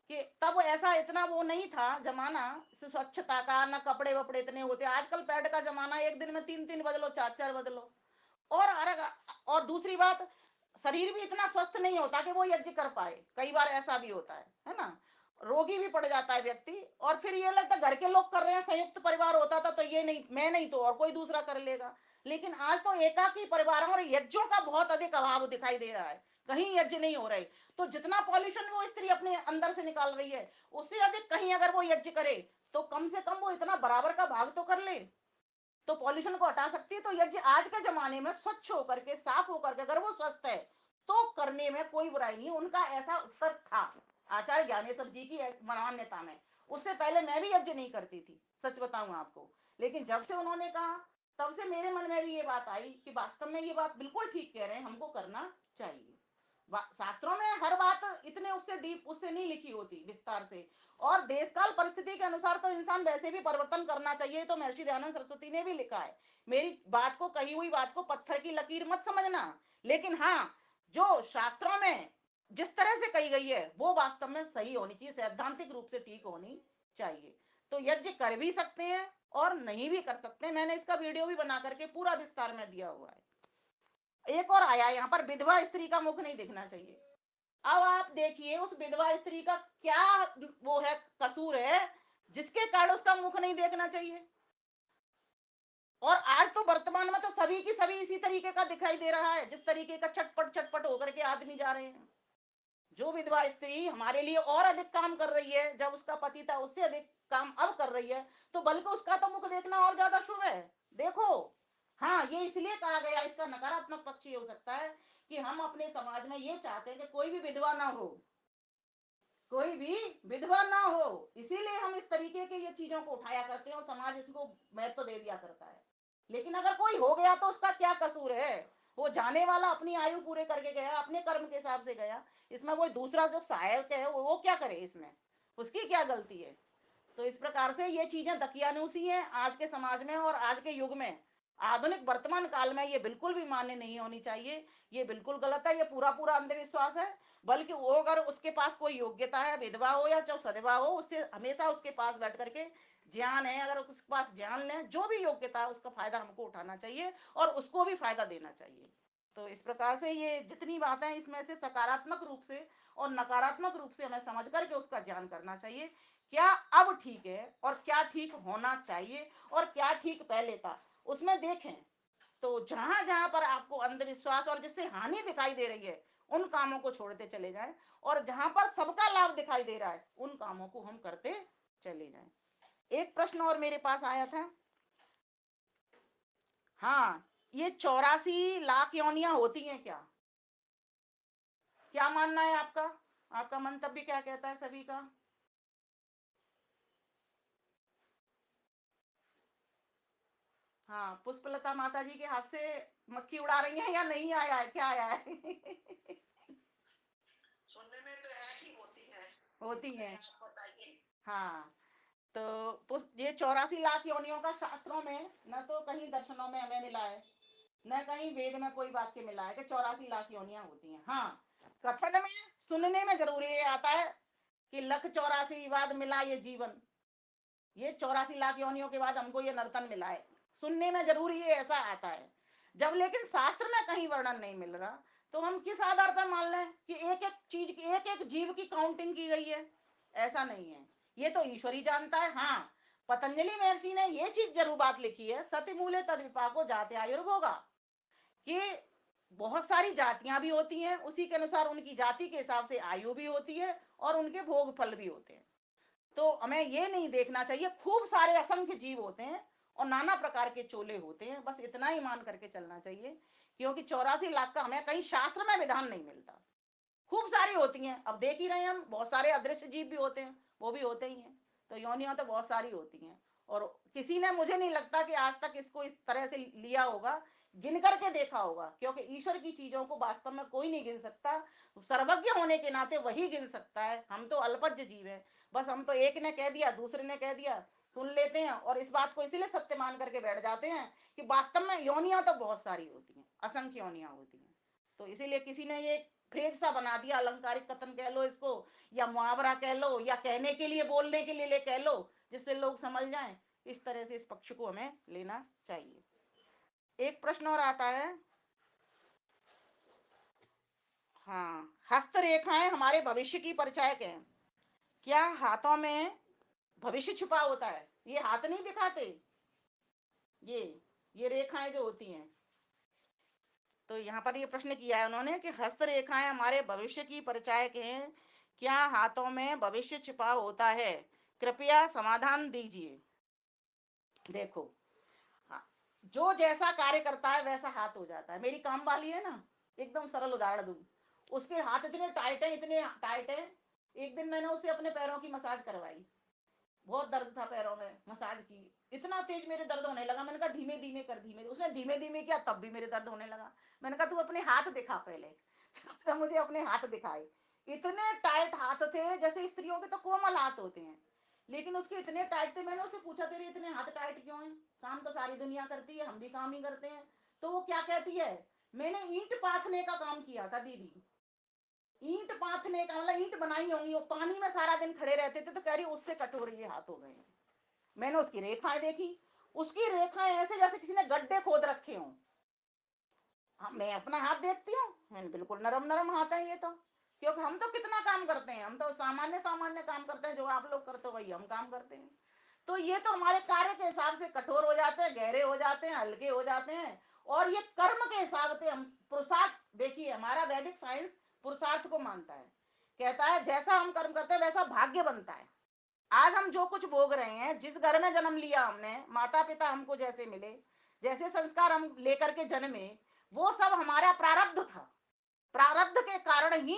कि तब ऐसा इतना वो नहीं था जमाना स्वच्छता का, न कपड़े वपड़े इतने होते। आजकल पैड का जमाना, एक दिन में 3-3 बदलो, 4-4 बदलो। और और दूसरी बात, शरीर भी इतना स्वस्थ नहीं होता कि वो यज्ञ कर पाए, कई बार ऐसा भी होता है ना, रोगी भी पड़ जाता है व्यक्ति। और फिर ये लगता है घर के लोग कर रहे हैं, संयुक्त परिवार होता था तो ये नहीं, मैं नहीं तो और कोई दूसरा कर लेगा। लेकिन आज तो एकाकी परिवार और यज्ञों का बहुत अधिक अभाव दिखाई दे रहा है, कहीं यज्ञ नहीं हो रहे। तो जितना पॉल्यूशन वो स्त्री अपने अंदर से निकाल रही है, उससे अधिक कहीं अगर वो यज्ञ करे तो कम से कम वो इतना बराबर का भाग तो कर ले, तो पॉल्यूशन को हटा सकती है। तो यज्ञ आज के जमाने में स्वच्छ होकर के, साफ होकर के, अगर वो स्वस्थ है तो करने में कोई बुराई नहीं। उनका ऐसा उत्तर था आचार्य ज्ञानेश्वर जी की मान्यता में। उससे पहले मैं भी यज्ञ नहीं करती थी, सच बताऊं आपको। लेकिन जब से उन्होंने कहा, तब से मेरे मन में भी ये बात आई कि वास्तव में ये बात बिल्कुल ठीक कह रहे हैं, हमको करना चाहिए। शास्त्रों में हर बात इतने उससे डीप उससे नहीं लिखी होती विस्तार से। और देश काल परिस्थिति के अनुसार तो इंसान वैसे भी परिवर्तन करना चाहिए, तो महर्षि दयानंद सरस्वती ने भी लिखा है। मेरी बात को, कही हुई बात को पत्थर की लकीर मत समझना, लेकिन हाँ, जो शास्त्रों में जिस तरह से कही गई है वो वास्तव में सही होनी चाहिए, सैद्धांतिक रूप से ठीक होनी चाहिए। तो यज्ञ कर भी सकते हैं और नहीं भी कर सकते हैं। मैंने इसका वीडियो भी बना करके पूरा विस्तार में दिया हुआ है। एक और आया यहाँ पर, विधवा स्त्री का मुख नहीं दिखना चाहिए। अब आप देखिए उस विधवा स्त्री का क्या वो है, कसूर है, जिसके कारण उसका मुख नहीं देखना चाहिए। और आज तो वर्तमान में तो सभी की सभी इसी तरीके का दिखाई दे रहा है, जिस तरीके का छटपट छटपट होकर के आदमी जा रहे हैं। जो विधवा स्त्री हमारे लिए और अधिक काम कर रही है, जब उसका पति था उससे अधिक काम अब कर रही है, तो बल्कि उसका तो मुख देखना और ज्यादा शुभ है। देखो, हाँ, ये इसलिए कहा गया, इसका नकारात्मक पक्ष ये हो सकता है कि हम अपने समाज में ये चाहते हैं कि कोई भी विधवा ना हो, कोई भी विधवा ना हो, इसीलिए हम इस तरीके के ये चीजों को उठाया करते हैं और समाज इसको महत्व दे दिया करता है। लेकिन अगर कोई हो गया तो उसका क्या कसूर है? वो जाने वाला अपनी आयु पूरे करके गया, अपने कर्म के हिसाब से गया। इसमें वो दूसरा जो सहायक है वो क्या करे, इसमें उसकी क्या गलती है? तो इस प्रकार से ये चीजें दकियानूसी हैं आज के समाज में और आज के युग में, आधुनिक वर्तमान काल में ये बिल्कुल भी मान्य नहीं होनी चाहिए। ये बिल्कुल गलत है, ये पूरा पूरा अंधविश्वास है। बल्कि वो अगर उसके पास कोई योग्यता है, विधवा हो या चाहे सधवा हो, उससे हमेशा उसके पास बैठ करके ज्ञान है, अगर उसके पास ज्ञान है, जो भी योग्यता है उसका फायदा हमको उठाना चाहिए और उसको भी फायदा देना चाहिए। तो इस प्रकार से ये जितनी बातें इसमें से सकारात्मक रूप से और नकारात्मक रूप से हमें समझ करके उसका ज्ञान करना चाहिए। क्या अब ठीक है और क्या ठीक होना चाहिए और क्या ठीक पहले था, उसमें देखें। तो जहां जहां पर आपको अंधविश्वास और जिससे हानि दिखाई दे रही है उन कामों को छोड़ते चले जाएं, और जहां पर सबका लाभ दिखाई दे रहा है उन कामों को हम करते चले जाएं। एक प्रश्न और मेरे पास आया था। हाँ, ये 84 लाख योनियां होती हैं क्या? क्या मानना है आपका? आपका मंतव्य क्या कहता है सभी का? हाँ, पुष्पलता माता जी के हाथ से मक्खी उड़ा रही हैं या नहीं आया है, क्या आया है? सुनने में तो है कि होती है। आप बताइए। हाँ, तो ये 84 लाख योनियों का शास्त्रों में न तो कहीं दर्शनों में हमें मिला है, न कहीं वेद में कोई वाक्य मिला है कि 84 लाख योनियां होती हैं। हाँ, कथन में, सुनने में जरूर ये आता है कि लख 84 बाद मिला ये जीवन, ये 84 लाख योनियों के बाद हमको ये नर्तन मिला है, सुनने में जरूर ये ऐसा आता है। जब लेकिन शास्त्र में कहीं वर्णन नहीं मिल रहा, तो हम किस आधार पर मान लें कि एक एक चीज की, एक एक जीव की काउंटिंग की गई है? ऐसा नहीं है, ये तो ईश्वर ही जानता है। हाँ, पतंजलि महर्षि ने ये चीज जरूर बात लिखी है, सति मूले तद विपाको जाते आयुर्भोगा, कि बहुत सारी जातियां भी होती हैं, उसी के अनुसार उनकी जाति के हिसाब से आयु भी होती है और उनके भोग फल भी होते हैं। तो हमें ये नहीं देखना चाहिए खूब सारे असंख्य जीव होते हैं और नाना प्रकार के चोले होते हैं, बस इतना ही मान करके चलना चाहिए, क्योंकि 84 लाख का हमें कहीं शास्त्र में विधान नहीं मिलता। खूब सारी होती हैं, अब देख ही रहे हैं हम, बहुत सारे अदृश्य जीव भी होते हैं, वो भी होते ही हैं। तो योनियां तो बहुत सारी होती हैं, और किसी ने, मुझे नहीं लगता कि आज तक इसको इस तरह से लिया होगा, गिन करके देखा होगा, क्योंकि ईश्वर की चीजों को वास्तव में कोई नहीं गिन सकता। सर्वज्ञ होने के नाते वही गिन सकता है, हम तो अल्पज्य जीव हैं। बस हम तो एक ने कह दिया, दूसरे ने कह दिया, सुन लेते हैं और इस बात को इसीलिए सत्य मान करके बैठ जाते हैं कि वास्तव में योनियां तो बहुत सारी होती हैं, असंख्य योनियां होती हैं। तो इसीलिए किसी ने ये फ्रेज सा बना दिया, अलंकारिक कथन कह लो इसको, या मुहावरा कह लो, या कहने के लिए, बोलने के लिए कह लो, जिससे लोग समझ जाएं। इस तरह से इस पक्ष को हमें लेना चाहिए। एक प्रश्न और आता है, हाँ, हस्तरेखाएं हमारे भविष्य की परिचायक हैं। क्या हाथों में भविष्य छुपा होता है? ये हाथ नहीं दिखाते, ये ये रेखाएं जो होती हैं। तो यहाँ पर ये प्रश्न किया है उन्होंने कि हस्तरेखाएं हमारे भविष्य की परिचायक हैं, क्या हाथों में भविष्य छिपा होता है? कृपया समाधान दीजिए। देखो, हाँ, जो जैसा कार्य करता है वैसा हाथ हो जाता है। मेरी काम वाली है ना, एकदम सरल उदाहरण दूं, उसके हाथ इतने टाइट है, इतने टाइट है। एक दिन मैंने उससे अपने पैरों की मसाज करवाई, बहुत दर्द था पैरों में, मसाज की, इतना तेज मेरे दर्द होने लगा। मैंने कहा धीमे धीमे कर, धीमे। उसने धीमे धीमे किया, तब भी मेरे दर्द होने लगा। मैंने कहा तू अपने हाथ दिखा पहले। उसने मुझे अपने हाथ दिखाए, इतने टाइट हाथ थे, जैसे स्त्रियों के तो कोमल हाथ होते हैं, लेकिन उसके इतने टाइट थे। मैंने उससे पूछा तेरे इतने हाथ टाइट क्यों हैं? काम तो सारी दुनिया करती है, हम भी काम ही करते हैं। तो वो क्या कहती है, मैंने ईंट पाथने का काम किया था दीदी। ईंट पाथने का मतलब ईंट बनाई होंगी, वो पानी में सारा दिन खड़े रहते थे, तो कह रही उससे कठोर ये हाथ हो गए। मैंने उसकी रेखाएं देखी, उसकी रेखाएं ऐसे जैसे किसी ने गड्ढे खोद रखे हों। हाँ, मैं अपना हाथ देखती हूँ, मैंने बिल्कुल नरम नरम हाथ है ये तो, क्योंकि हम तो कितना काम करते हैं, हम तो सामान्य सामान्य काम करते हैं, जो आप लोग करते हो वही हम काम करते हैं। तो ये तो हमारे कार्य के हिसाब से कठोर हो जाते हैं, गहरे हो जाते हैं, हल्के हो जाते हैं। और ये कर्म के हिसाब से हम पुरुषार्थ, देखिए हमारा वैदिक साइंस पुरुषार्थ को मानता है, कहता है जैसा हम कर्म करते हैं वैसा भाग्य बनता है। आज हम जो कुछ भोग रहे हैं, जिस घर में जन्म लिया हमने, माता पिता हमको जैसे मिले, जैसे संस्कार हम लेकर के जन्मे, वो सब हमारा प्रारब्ध था। प्रारब्ध के कारण ही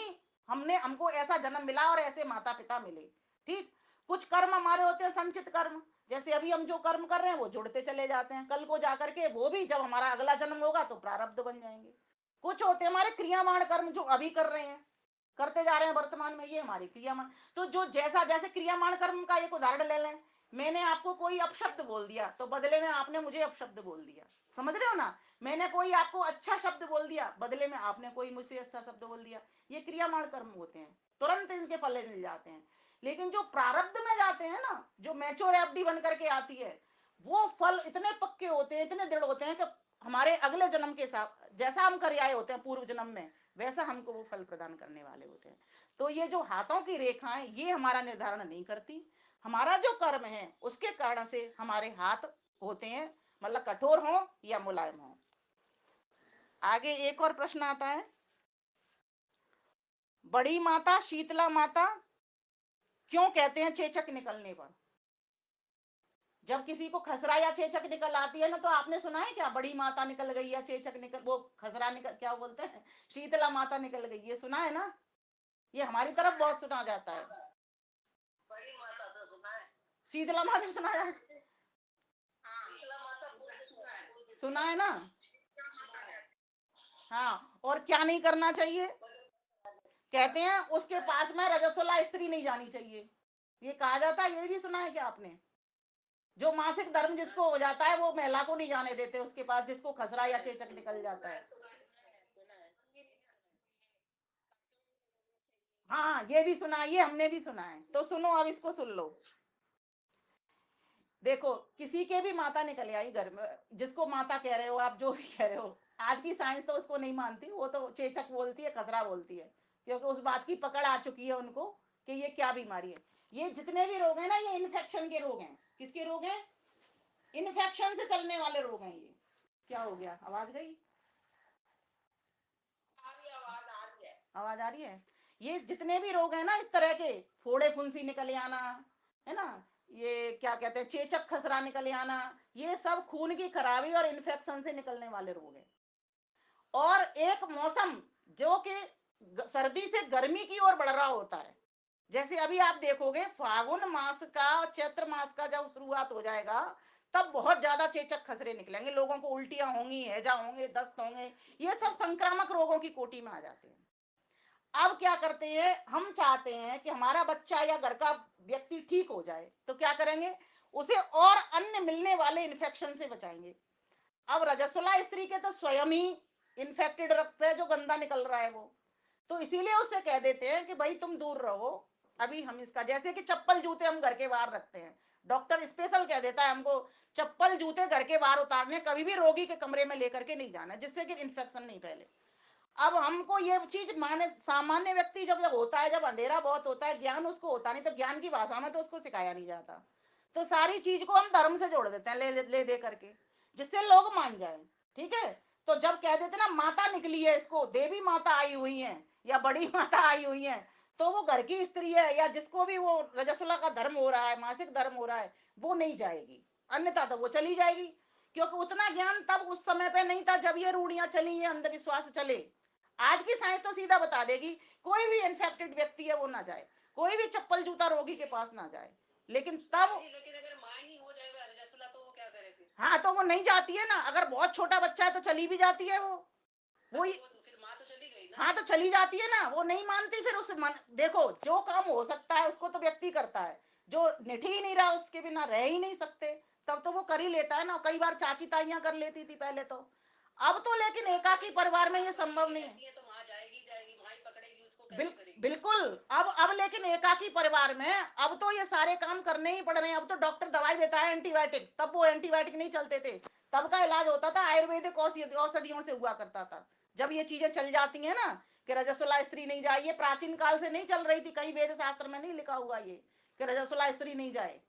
हमको ऐसा जन्म मिला और ऐसे माता पिता मिले। ठीक, कुछ कर्म हमारे होते हैं संचित कर्म, जैसे अभी हम जो कर्म कर रहे हैं वो जुड़ते चले जाते हैं, कल को जाकर के वो भी जब हमारा अगला जन्म होगा तो प्रारब्ध बन जाएंगे। कुछ होते हैं हमारे क्रियामाण कर्म, जो अभी कर रहे हैं, करते जा रहे हैं वर्तमान में, ये हमारी क्रियामाण। तो जो जैसा, जैसे क्रियामाण कर्म का एक उदाहरण ले लें, मैंने आपको कोई अपशब्द बोल दिया तो बदले में आपने मुझे अपशब्द बोल दिया, समझ रहे हो ना? मैंने कोई आपको अच्छा शब्द बोल दिया, बदले में आपने कोई मुझसे अच्छा शब्द बोल दिया। ये क्रियामाण कर्म होते हैं, तुरंत इनके फल मिल जाते हैं। लेकिन जो प्रारब्ध में जाते हैं ना, जो मैच्योर एफडी बन करके आती है, वो फल इतने पक्के होते हैं, इतने दृढ़ होते हैं कि हमारे अगले जन्म के साथ जैसा हम कर आए होते हैं पूर्व जन्म में, वैसा हमको वो फल प्रदान करने वाले होते हैं। तो ये जो हाथों की रेखाएं, ये हमारा निर्धारण नहीं करती, हमारा जो कर्म है उसके कारण से हमारे हाथ होते हैं, मतलब कठोर हो या मुलायम हो। आगे एक और प्रश्न आता है, बड़ी माता शीतला माता क्यों कहते हैं चेचक निकलने पर? जब किसी को खसरा या चेचक निकल आती है ना, तो आपने सुना है क्या, बड़ी माता निकल गई या चेचक निकल, वो खसरा निकल, क्या बोलते हैं, शीतला माता निकल गई, ये सुना है ना? ये हमारी तरफ बहुत सुना जाता है। बड़ी माता तो सुना है, शीतला माता सुना है, सुना है ना? हाँ, और क्या नहीं करना चाहिए? कहते हैं उसके पास में रजस्वला स्त्री नहीं जानी चाहिए, ये कहा जाता है, ये भी सुना है क्या आपने? जो मासिक धर्म जिसको हो जाता है वो महिला को नहीं जाने देते उसके पास, जिसको खसरा या चेचक निकल जाता है। हाँ, ये भी सुना, ये हमने भी सुना है। तो सुनो, अब इसको सुन लो। देखो, किसी के भी माता निकल आई घर में, जिसको माता कह रहे हो आप, जो भी कह रहे हो, आज की साइंस तो उसको नहीं मानती, वो तो चेचक बोलती है, खतरा बोलती है, क्योंकि उस बात की पकड़ आ चुकी है उनको कि ये क्या बीमारी है। ये जितने भी रोग हैं ना, ये इन्फेक्शन के रोग हैं। किसके रोग हैं? इन्फेक्शन से चलने वाले रोग हैं ये। क्या हो गया, आवाज गई? आवाज आ रही है? ये जितने भी रोग है ना इस तरह के, फोड़े फुंसी निकल आना, है ना, ये क्या कहते हैं, चेचक खसरा निकल आना, ये सब खून की खराबी और इन्फेक्शन से निकलने वाले रोग हैं। और एक मौसम जो कि सर्दी से गर्मी की ओर बढ़ रहा होता है, जैसे अभी आप देखोगे फागुन मास का और चैत्र मास का जब शुरुआत हो जाएगा, तब बहुत ज्यादा चेचक खसरे निकलेंगे, लोगों को उल्टियां होंगी, हैजा होंगे, दस्त होंगे, ये सब संक्रामक रोगों की कोटि में आ जाते हैं। अब क्या करते हैं, हम चाहते हैं कि हमारा बच्चा या घर का व्यक्ति ठीक हो जाए, तो क्या करेंगे, उसे और अन्य मिलने वाले इन्फेक्शन से बचाएंगे। अब रजस्वला स्त्री के तो स्वयं ही इन्फेक्टेड रक्त है जो गंदा निकल रहा है वो, तो इसीलिए उससे कह देते हैं कि भाई तुम दूर रहो। अभी हम इसका, जैसे कि चप्पल जूते हम घर के बाहर रखते हैं, डॉक्टर स्पेशल कह देता है हमको चप्पल जूते घर के बाहर उतारने, कभी भी रोगी के कमरे में लेकर के नहीं जाना, जिससे कि इन्फेक्शन नहीं फैले। अब हमको ये चीज माने, सामान्य व्यक्ति जब जब होता है, जब अंधेरा बहुत होता है, ज्ञान उसको होता नहीं, तो ज्ञान की भाषा में तो उसको सिखाया नहीं जाता, तो सारी चीज को हम धर्म से जोड़ देते हैं, ले दे करके, जिससे लोग मान जाए। ठीक है, तो जब कह देते ना माता निकली है, इसको देवी माता आई हुई है या बड़ी माता आई हुई है, तो वो घर की स्त्री है, या जिसको भी वो रजस्वला का धर्म हो रहा है, मासिक धर्म हो रहा है, वो नहीं जाएगी, अन्यथा तो वो चली जाएगी। क्योंकि उतना ज्ञान तब उस समय पे नहीं था जब ये रूढ़ियां चली, ये अंधविश्वास चले। आज की साइंस तो सीधा बता देगी कोई भी इन्फेक्टेड व्यक्ति है वो ना जाए, कोई भी चप्पल जूता रोगी के पास ना जाए। लेकिन तब, लेकिन अगर माँ ही हो जाए रजस्वला तो वो क्या करे फिर? हाँ तो वो नहीं जाती है ना, अगर बहुत छोटा बच्चा है तो चली भी जाती है वो ही, तो फिर माँ तो चली गई ना। हाँ तो चली जाती है ना, वो नहीं मानती, फिर उस मन, देखो जो काम हो सकता है उसको तो व्यक्ति करता है, जो निठ ही नहीं रहा उसके बिना रह ही नहीं सकते, तब तो वो कर ही लेता है ना। कई बार चाची ताइयां कर लेती थी पहले तो, अब तो लेकिन एकाकी परिवार में ये संभव नहीं है। तो माँ जाएगी जाएगी, माँ ही पकड़ेगी उसको, कैसे करेगी? बिल्कुल। अब लेकिन एकाकी परिवार में अब तो ये सारे काम करने ही पड़ रहे हैं। अब तो डॉक्टर दवाई देता है एंटीबायोटिक, तब वो एंटीबायोटिक नहीं चलते थे, तब का इलाज होता था आयुर्वेदिक औषधियों से हुआ करता था। जब ये चीजें चल जाती है ना कि रजस्वला स्त्री नहीं जाए, ये प्राचीन काल से नहीं चल रही थी, कहीं वेद शास्त्र में नहीं लिखा हुआ ये कि रजस्वला स्त्री नहीं जाए,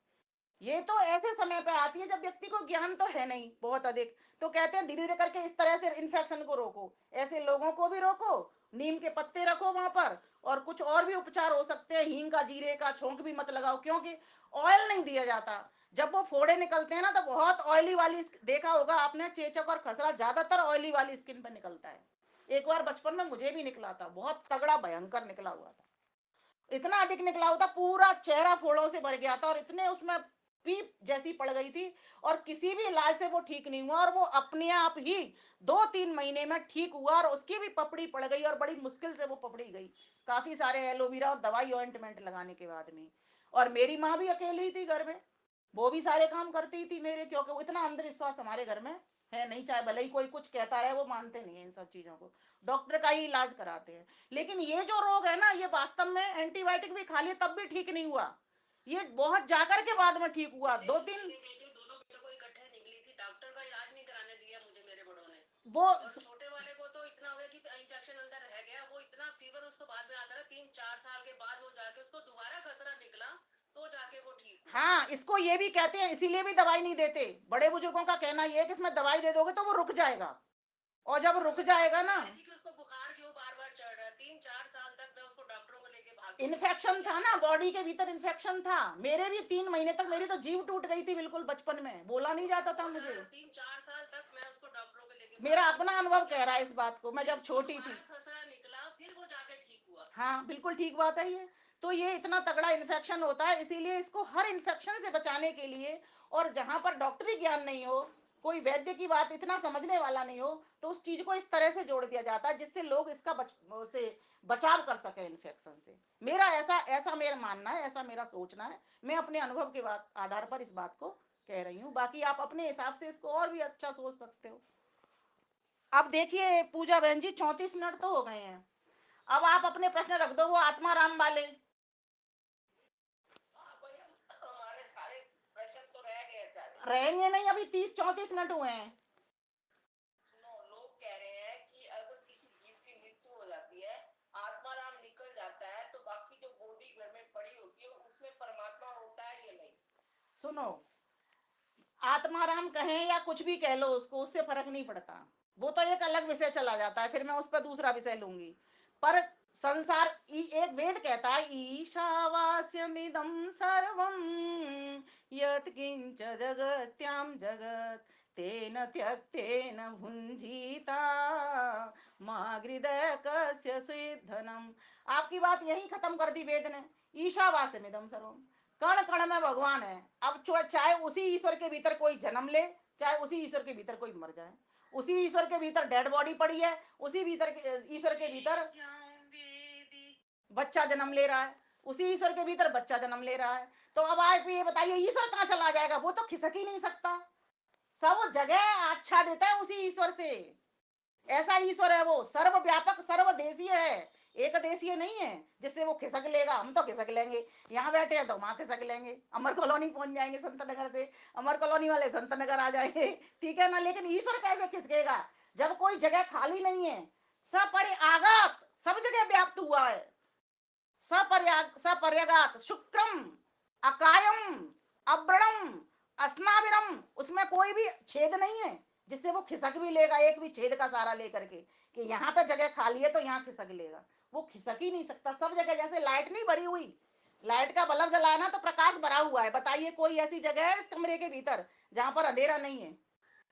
ये तो ऐसे समय पे आती है जब व्यक्ति को ज्ञान तो है नहीं बहुत अधिक, तो कहते हैं धीरे धीरे करके इस तरह से इन्फेक्शन को रोको, ऐसे लोगों को भी रोको, नीम के पत्ते रखो वहां पर, और कुछ और भी उपचार हो सकते हैं, हींग का, जीरे का छोंक भी मत लगाओ, क्योंकि ऑयल नहीं दिया जाता। जब वो फोड़े निकलते हैं ना तो बहुत ऑयली वाली, देखा होगा आपने, चेचक और खसरा ज्यादातर ऑयली वाली स्किन पर निकलता है। एक बार बचपन में मुझे भी निकला था, बहुत तगड़ा भयंकर निकला हुआ था, इतना अधिक निकला हुआ था, पूरा चेहरा फोड़ों से भर गया था, और इतने उसमें पीप जैसी पड़ गई थी, और किसी भी इलाज से वो ठीक नहीं हुआ, और वो अपने आप ही 2-3 महीने में ठीक हुआ, और उसकी भी पपड़ी पड़ गई, और बड़ी मुश्किल से वो पपड़ी गई, काफी सारे एलोवेरा और दवाई ऑइंटमेंट लगाने के बाद में। और मेरी माँ भी अकेली ही थी घर में, वो भी सारे काम करती थी मेरे, क्योंकि वो इतना अंधविश्वास हमारे घर में है नहीं, चाहे भले ही कोई कुछ कहता रहे, वो मानते नहीं है इन सब चीजों को, डॉक्टर का ही इलाज कराते हैं। लेकिन ये जो रोग है ना, ये वास्तव में एंटीबायोटिक भी खा लिए तब भी ठीक नहीं हुआ, ये बहुत जाकर के बाद में ठीक हुआ, 2-3। दोनों बेटों को इकट्ठे निकली थी, डॉक्टर का इलाज नहीं कराने दिया मुझे मेरे बड़ों ने। वो और छोटे वाले को तो इतना हो गया कि इंफेक्शन अंदर रह गया, वो इतना फीवर उसको बाद में आता है, 3-4 साल के बाद वो जाके उसको दोबारा खसरा निकला, तो जाके वो ठीक हुआ। हाँ, इसको ये भी कहते हैं, इसीलिए भी दवाई नहीं देते, बड़े बुजुर्गों का कहना ये है कि इसमें दवाई दे दोगे तो वो रुक जाएगा, और जब रुक जाएगा ना, कि उसको बुखार क्यों बार बार चढ़ रहा है, 3-4 साल तक मैं उसको डॉक्टरों को लेके भाग, इन्फेक्शन था ना, बॉडी के भीतर इन्फेक्शन था, मेरे भी 3 महीने तक मेरी तो जीव टूट गई थी बिल्कुल, बचपन में बोला नहीं जाता था मुझे, 3-4 साल तक मैं उसको डॉक्टरों को लेके मेरा अपना अनुभव कह रहा है इस बात को, मैं जब छोटी थी। खसरा निकला, फिर वो जाके ठीक हुआ। हाँ बिल्कुल ठीक बात है ये, तो ये इतना तगड़ा इन्फेक्शन होता है, इसीलिए इसको हर इन्फेक्शन से बचाने के लिए, और जहां पर डॉक्टरी ज्ञान नहीं हो, कोई वैद्य की बात इतना समझने वाला नहीं हो, तो उस चीज को इस तरह से जोड़ दिया जाता है जिससे लोग इसका से बचाव कर सके इन्फेक्शन से। मेरा ऐसा ऐसा मेरा मानना है, ऐसा मेरा सोचना है, मैं अपने अनुभव के आधार पर इस बात को कह रही हूँ, बाकी आप अपने हिसाब से इसको और भी अच्छा सोच सकते हो। अब देखिए पूजा बहन जी, 34 मिनट तो हो गए हैं, अब आप अपने प्रश्न रख दो वो आत्मा राम वाले। हमारे सारे प्रश्न तो रह गए सारे। रहेंगे नहीं, अभी 30-34 मिनट हुए हैं। सुनो, लोग कह रहे हैं कि अगर किसी जीव की मृत्यु हो जाती है, आत्मा राम निकल जाता है, तो बाकी जो बॉडी घर में पड़ी होती है उसमें परमात्मा होता है या नहीं? सुनो, आत्माराम कहें या कुछ भी कह लो उसको, उससे फर्क नहीं पड़ता, वो तो एक अलग विषय चला जाता है, फिर मैं उस पर दूसरा विषय लूंगी। पर संसार एक वेद कहता है ईशावास्यमिदं सर्वं यत् किंच जगत्याम जगत तेन त्यक्तेन भुंजीता माँ हृदय कस्य सिद्धनम। आपकी बात यही खत्म कर दी वेद ने। ईशावास्यमिदं सर्वम, कण कण में भगवान है। अब चाहे उसी ईश्वर के भीतर कोई जन्म ले, चाहे उसी ईश्वर के भीतर कोई मर जाए, उसी ईश्वर के भीतर डेड बॉडी पड़ी है, उसी भीतर ईश्वर के भीतर बच्चा जन्म ले रहा है, उसी ईश्वर के भीतर बच्चा जन्म ले रहा है। तो अब आप ये बताइए ईश्वर कहां चला जाएगा? वो तो खिसक ही नहीं सकता। सब जगह अच्छा देता है उसी ईश्वर से। ऐसा ईश्वर है वो, सर्वव्यापक सर्वदेशीय है, एक देशीय नहीं है जिससे वो खिसक लेगा। हम तो खिसक लेंगे, यहाँ बैठे हैं तो वहां खिसक लेंगे, अमर कॉलोनी पहुंच जाएंगे संत नगर से, अमर कॉलोनी वाले संत नगर आ जाएंगे, ठीक है ना। लेकिन ईश्वर कैसे खिसकेगा जब कोई जगह खाली नहीं है? सपरिआगत, सब जगह व्याप्त हुआ है। सपर्यगात शुक्रम अकायम अब्रणम अस्नाविरम, उसमें कोई भी छेद नहीं है जिससे वो खिसक भी लेगा, एक भी छेद का सहारा लेकर के कि यहाँ पे जगह खाली है तो यहाँ खिसक लेगा। वो खिसक ही नहीं सकता। सब जगह, जैसे लाइट नहीं भरी हुई, लाइट का बल्ब जलाया ना तो प्रकाश भरा हुआ है। बताइए कोई ऐसी जगह है इस कमरे के भीतर जहां पर अंधेरा नहीं है?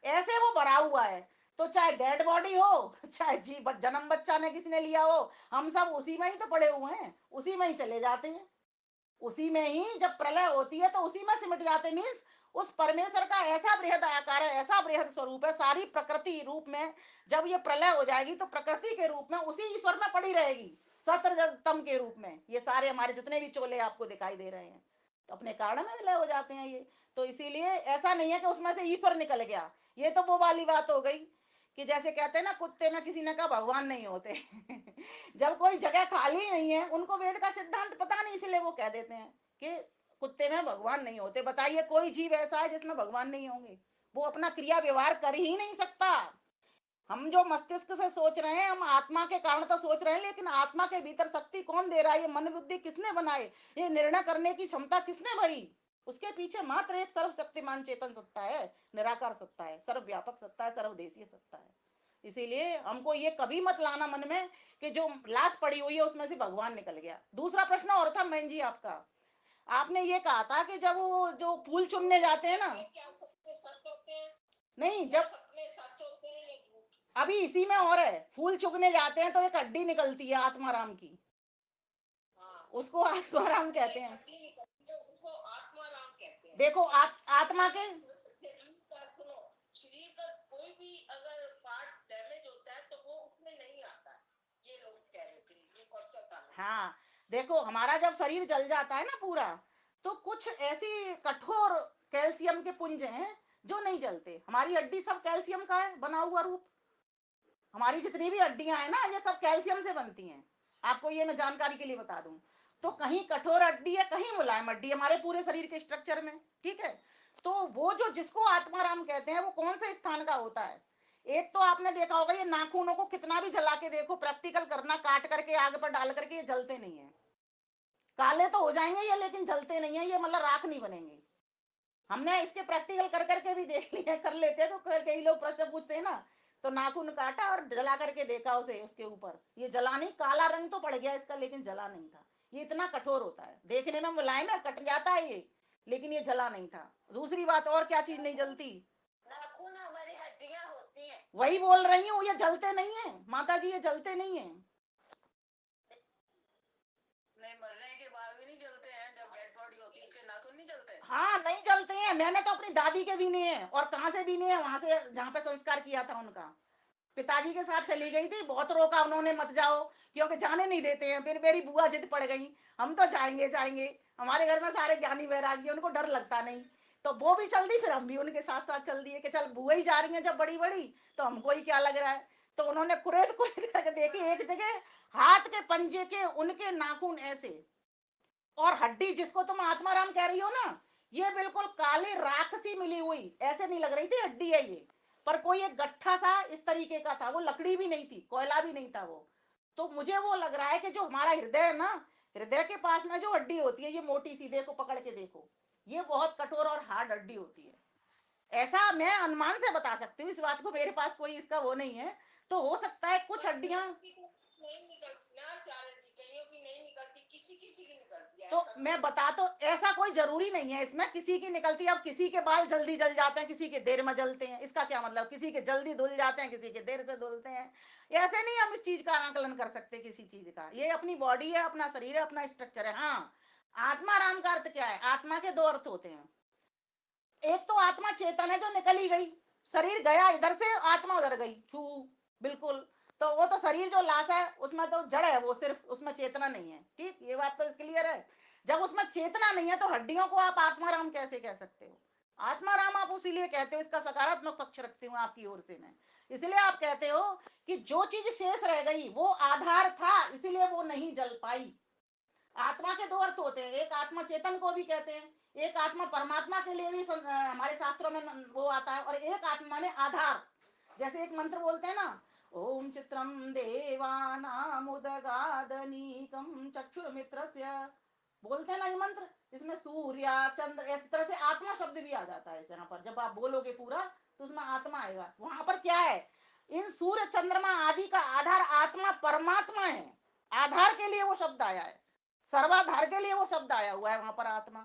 ऐसे वो भरा हुआ है। तो चाहे डेड बॉडी हो, चाहे जी जन्म बच्चा ने किसने लिया हो, हम सब उसी में ही तो पड़े हुए हैं, उसी में ही चले जाते हैं। उसी में ही जब प्रलय होती है तो उसी में सिमट जाते। मीन्स उस परमेश्वर का ऐसा बृहद आकार है, ऐसा बृहद स्वरूप है, सारी प्रकृति रूप में जब ये प्रलय हो जाएगी तो प्रकृति के रूप में उसी ईश्वर में पड़ी रहेगी, सत्रजतम के रूप में। ये सारे हमारे जितने भी चोले आपको दिखाई दे रहे हैं तो अपने कारण में विलय हो जाते हैं ये। तो इसीलिए ऐसा नहीं है कि उसमें से ईश्वर निकल गया। ये तो वो वाली बात हो गई कि जैसे कहते हैं ना कुत्ते में किसी ने कहा भगवान नहीं होते। जब कोई जगह खाली नहीं है, उनको वेद का सिद्धांत पता नहीं, इसलिए वो कह देते हैं कि कुत्ते में भगवान नहीं होते। बताइए कोई जीव ऐसा है जिसमें भगवान नहीं होंगे? वो अपना क्रिया व्यवहार कर ही नहीं सकता। हम जो मस्तिष्क से सोच रहे हैं, हम आत्मा के कारण तो सोच रहे हैं, लेकिन आत्मा के भीतर शक्ति कौन दे रहा है? ये मन बुद्धि किसने बनाए? ये निर्णय करने की क्षमता किसने भरी? उसके पीछे मात्र एक सर्वशक्तिमान चेतन सत्ता है, निराकार सत्ता है, सर्वव्यापक सत्ता है, सर्वदेशीय सत्ता है। इसीलिए हमको ये कभी मत लाना मन में कि जो लाश पड़ी हुई है उसमें से भगवान निकल गया। दूसरा प्रश्न और था मैन जी आपका, आपने ये कहा था कि जब वो जो फूल चुनने जाते हैं ना, क्या सपने सच होते हैं? नहीं क्या जब सपने सच होते हैं या झूठ? अभी इसी में और है, फूल चुगने जाते हैं तो एक हड्डी निकलती है आत्माराम की, हाँ, उसको आत्माराम उससे कहते एक हैं। हड्डी निकलती है, उसको आत्माराम कहते हैं। देखो आत्मा के शरीर का सुनो, शरीर का कोई भी अगर पार्ट डैमेज होता है तो वो उसमें नहीं आता है। ये लोग कह रहे थे, ये क्वेश्चन था मेरा। हाँ, देखो हमारा जब शरीर जल जाता है ना पूरा, तो कुछ ऐसी कठोर कैल्शियम के पुंज हैं जो नहीं जलते। हमारी हड्डी सब कैल्शियम का है बना हुआ रूप। हमारी जितनी भी हड्डियां हैं ना ये सब कैल्शियम से बनती हैं। आपको ये मैं जानकारी के लिए बता दूं। तो कहीं कठोर हड्डी है, कहीं मुलायम हड्डी, हमारे पूरे शरीर के स्ट्रक्चर में, ठीक है। तो वो जो जिसको आत्माराम कहते हैं वो कौन से स्थान का होता है? एक तो आपने देखा होगा ये नाखूनों को कितना भी जला के देखो, प्रैक्टिकल करना, काट करके आग पर डाल करके, ये जलते नहीं है। काले तो हो जाएंगे ये लेकिन जलते नहीं है ये, मतलब राख नहीं बनेंगे। हमने इसके प्रैक्टिकल कर करके भी देख लिए, कर लेते हैं। तो कई लोग प्रश्न पूछते हैं ना, तो नाखून काटा और जला करके देखा उसे, उसके ऊपर ये जला नहीं, काला रंग तो पड़ गया इसका लेकिन जला नहीं था। ये इतना कठोर होता है, देखने में मुलायम है, कट जाता है ये, लेकिन ये जला नहीं था। दूसरी बात और क्या चीज नहीं जलती? नाखून हमारी हड्डियां होती हैं। वही बोल रही हूँ, ये जलते नहीं है माता जी, ये जलते नहीं है। नहीं, मरने के बाद भी नहीं जलते हैं? जब डेड बॉडी होती है उसके नाखून नहीं जलते? हाँ नहीं जलते हैं। मैंने तो अपनी दादी के बीने हैं, और कहाँ से बीने हैं? वहां से जहाँ पे संस्कार किया था उनका। पिताजी के साथ चली गई थी, बहुत रोका उन्होंने मत जाओ, क्योंकि जाने नहीं देते हैं। फिर मेरी बुआ जिद पड़ गई, हम तो जाएंगे जाएंगे। हमारे घर में सारे ज्ञानी वैरागी, उनको डर लगता नहीं, तो वो भी चल दी, फिर हम भी उनके साथ साथ चल दिए कि चल बुआ ही जा रही है जब बड़ी बड़ी, तो हमको ही क्या लग रहा है। तो उन्होंने कुरेद कुरेद करके देखी, एक जगह हाथ के पंजे के उनके नाखून ऐसे, और हड्डी जिसको तुम आत्माराम कह रही हो ना, ये बिल्कुल काली राख सी मिली हुई, ऐसे नहीं लग रही थी हड्डी है ये, पर कोई एक गट्ठा सा इस तरीके का था। वो लकड़ी भी नहीं थी, कोयला भी नहीं था वो। तो मुझे वो लग रहा है कि जो हमारा हृदय है ना, हृदय के पास में जो हड्डी होती है ये मोटी सी, देखो पकड़ के देखो, ये बहुत कठोर और हार्ड हड्डी होती है। ऐसा मैं अनुमान से बता सकती हूँ इस बात को, मेरे पास कोई इसका वो नहीं है। तो हो सकता है कुछ पर हड्डियां, नहीं ना चारे की, कईयों की नहीं निकलती, किसी किसी की निकलती है। तो मैं बता, तो ऐसा कोई जरूरी नहीं है इसमें किसी की निकलती है। अब किसी के बाल जल्दी जल जाते हैं, किसी के देर में जलते हैं, इसका क्या मतलब? किसी के जल्दी धुल जाते हैं, किसी के देर से धुलते हैं। ऐसे नहीं हम इस चीज का आकलन कर सकते किसी चीज का। ये अपनी बॉडी है, अपना शरीर है, अपना स्ट्रक्चर है। हाँ, आत्मा राम का अर्थ क्या है? आत्मा के दो अर्थ होते हैं। एक तो आत्मा चेतन है जो निकल ही गई, शरीर गया इधर से, आत्मा उधर गई छू, बिल्कुल। तो वो तो शरीर जो लाश है उसमें तो जड़ है, वो सिर्फ, उसमें चेतना नहीं है। ठीक, ये बात तो क्लियर है। जब उसमें चेतना नहीं है तो हड्डियों को आप आत्माराम कैसे कह सकते हो? आत्माराम आप उसीलिए कहते हो, इसका सकारात्मक पक्ष रखती हूँ आपकी ओर से मैं। इसलिए आप कहते हो कि जो चीज शेष रह गई वो आधार था, इसीलिए वो नहीं जल पाई। आत्मा के दो अर्थ होते हैं, एक आत्मा चेतन को भी कहते हैं, एक आत्मा परमात्मा के लिए भी हमारे शास्त्रों में वो आता है, और एक आत्मा ने आधार। जैसे एक मंत्र बोलते हैं ना, ओम चित्रम देवानामुदगादनीकम चक्षुर्मित्रस्य, बोलते हैं ना ये मंत्र। इसमें सूर्य चंद्र, इस तरह से आत्मा शब्द भी आ जाता है यहाँ पर। जब आप बोलोगे पूरा तो उसमें आत्मा आएगा। वहां पर क्या है? इन सूर्य चंद्रमा आदि का आधार आत्मा परमात्मा है। आधार के लिए वो शब्द आया है, सर्वाधार के लिए वो शब्द आया हुआ है वहां पर आत्मा।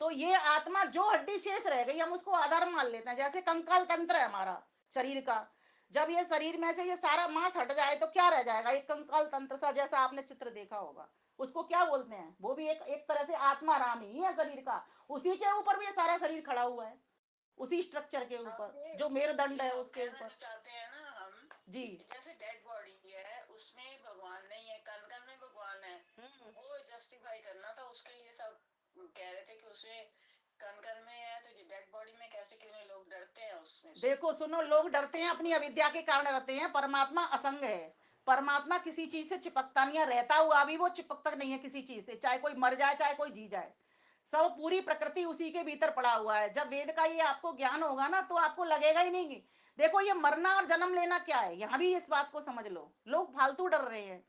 तो ये आत्मा जो हड्डी शेष रह गई हम उसको आधार मान लेते हैं। जैसे कंकाल तंत्र है हमारा शरीर का, जब ये शरीर में से ये सारा मांस हट जाए तो क्या रह जाएगा? एक कंकाल तंत्र सा, जैसा आपने चित्र देखा होगा, उसको क्या बोलते हैं? वो भी एक तरह से आत्मा राम ही है शरीर का। उसी के ऊपर भी ये सारा शरीर खड़ा हुआ है, उसी स्ट्रक्चर के ऊपर जो मेरुदंड है उसके ऊपर। चाहते हैं ना हम जी, जैसे डेड बॉडी है उसमें भगवान नहीं है, कण कण में भगवान है, वो जस्टिफाई करना था। उसके लिए सब कह रहे थे कि उसमें कण कण में है तो डेड बॉडी में कैसे, क्यों नहीं लोग डरते हैं उसमें से। देखो सुनो, लोग डरते हैं अपनी अविद्या के कारण डरते हैं। परमात्मा असंग है, परमात्मा किसी चीज से चिपकता नहीं है, रहता हुआ भी वो चिपकता नहीं है किसी चीज से, चाहे कोई मर जाए चाहे कोई जी जाए। सब पूरी प्रकृति उसी के भीतर पड़ा हुआ है। जब वेद का ये आपको ज्ञान होगा ना तो आपको लगेगा ही नहीं। देखो ये मरना और जन्म लेना क्या है, यहां भी इस बात को समझ लो। लोग फालतू डर रहे हैं।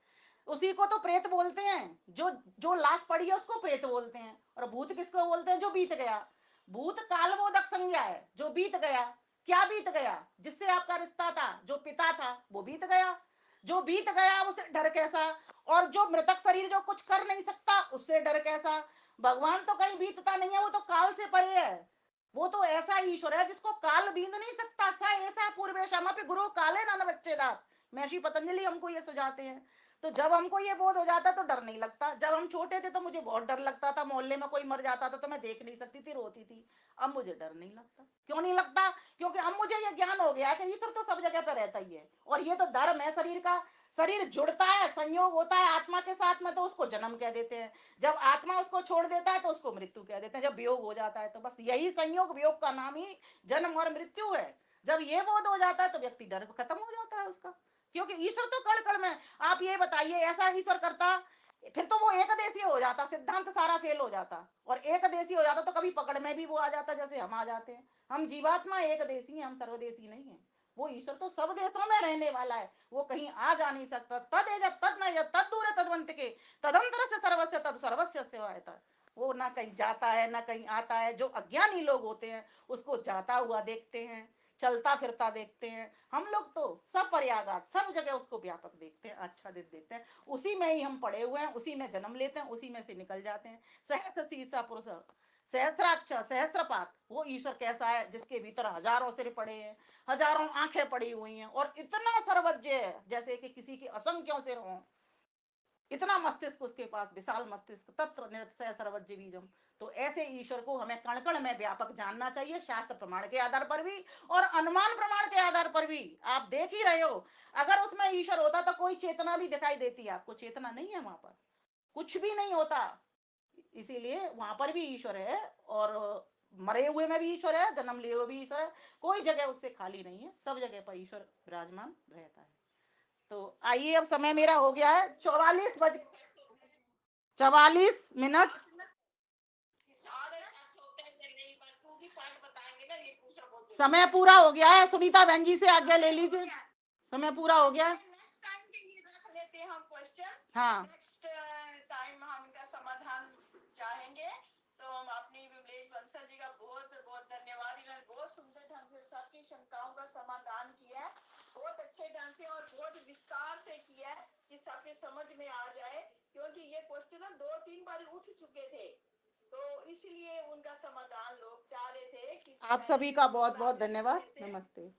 उसी को तो प्रेत बोलते हैं, जो जो लाश पड़ी है उसको प्रेत बोलते हैं। और भूत किसको बोलते हैं? जो बीत गया। भूत कालबोधक संज्ञा है, जो बीत गया। क्या बीत गया? जिससे आपका रिश्ता था, जो पिता था वो बीत गया। जो बीत गया उसे डर कैसा? और जो मृतक शरीर जो कुछ कर नहीं सकता उससे डर कैसा? भगवान तो कहीं बीतता नहीं है, वो तो काल से परे है। वो तो ऐसा ईश्वर है जिसको काल बीत नहीं सकता। सा ऐसा पूर्वेशम पे गुरु काले ना बच्चेदात, महर्षि पतंजलि हमको ये सुझाते हैं। तो जब हमको ये बोध हो जाता तो डर नहीं लगता। जब हम छोटे थे तो मुझे बहुत डर लगता था, मोहल्ले में कोई मर जाता था तो मैं देख नहीं सकती थी, रोती थी। अब मुझे डर नहीं लगता। क्यों नहीं लगता? क्योंकि अब मुझे ये ज्ञान हो गया कि ईश्वर तो सब जगह पर रहता ही है, और ये तो धर्म है शरीर का। शरीर जुड़ता है, संयोग होता है आत्मा के साथ में तो उसको जन्म कह देते हैं। जब आत्मा उसको छोड़ देता है तो उसको मृत्यु कह देते हैं। जब वियोग हो जाता है तो बस यही संयोग वियोग का नाम ही जन्म और मृत्यु है। जब ये बोध हो जाता है तो व्यक्ति डर खत्म हो जाता है उसका, क्योंकि ईश्वर तो कण कण में। आप ये बताइए, ऐसा ईश्वर करता फिर तो वो एक देशीय हो जाता, सिद्धांत सारा फेल हो जाता। और एक देशीय हो जाता तो कभी पकड़ में भी वो आ जाता जैसे हम आ जाते हैं। हम जीवात्मा एक देशी हैं, हम सर्वदेशी नहीं है। वो ईश्वर तो सब देशों में रहने वाला है, वो कहीं आ जा नहीं सकता। तद एज तद न तद दूर तदवंत के तदंतर से सर्वस्य तद सर्वस्य सेवायता। वो ना कहीं जाता है ना कहीं आता है। जो अज्ञानी लोग होते हैं उसको जाता हुआ देखते हैं, चलता फिरता देखते हैं। हम लोग तो सब पर्यागात सब जगह उसको व्यापक देखते हैं, आच्छादित देखते हैं। उसी में ही हम पड़े हुए हैं, उसी में जन्म लेते हैं, उसी में से निकल जाते हैं। सहस्त्र शीर्षा पुरुष, सहस्त्राक्ष सहस्त्रपात, वो ईश्वर कैसा है जिसके भीतर हजारों सिर पड़े हैं, हजारों आंखें पड़ी हुई हैं, और इतना सर्वज्ञ है जैसे कि किसी के असंख्यों सिर हों। इतना मस्तिष्क उसके पास, विशाल मस्तिष्क, तत्र निरतिशय सर्वज्ञ बीजम। तो ऐसे ईश्वर को हमें कण कण में व्यापक जानना चाहिए, शास्त्र प्रमाण के आधार पर भी और अनुमान प्रमाण के आधार पर भी। आप देख ही रहे हो, अगर उसमें ईश्वर होता तो कोई चेतना भी दिखाई देती है आपको? चेतना नहीं है वहां पर, कुछ भी नहीं होता। इसीलिए वहां पर भी ईश्वर है, और मरे हुए में भी ईश्वर है, जन्म लिए हुए भी ईश्वर है। कोई जगह उससे खाली नहीं है, सब जगह पर ईश्वर विराजमान रहता है। तो आइए, अब समय मेरा हो गया है 44 मिनट। समय पूरा हो गया है, सुनीता बहन जी से आज्ञा ले लीजिए, समय पूरा हो गया। नेक्स्ट टाइम के लिए रख लेते हैं हम क्वेश्चन। हाँ, नेक्स्ट टाइम हम इनका समाधान चाहेंगे। तो हम अपनी विमलेश बंसल जी का बहुत बहुत धन्यवाद। इन्होंने बहुत सुंदर ढंग से सबकी शंकाओं का समाधान किया है, बहुत अच्छे ढंग से और बहुत विस्तार से किया है कि सबके समझ में आ जाए, क्योंकि ये क्वेश्चन ना 2-3 बार उठ चुके थे, तो इसलिए उनका समाधान लोग चाह रहे थे कि आप सभी का बहुत बहुत धन्यवाद। नमस्ते।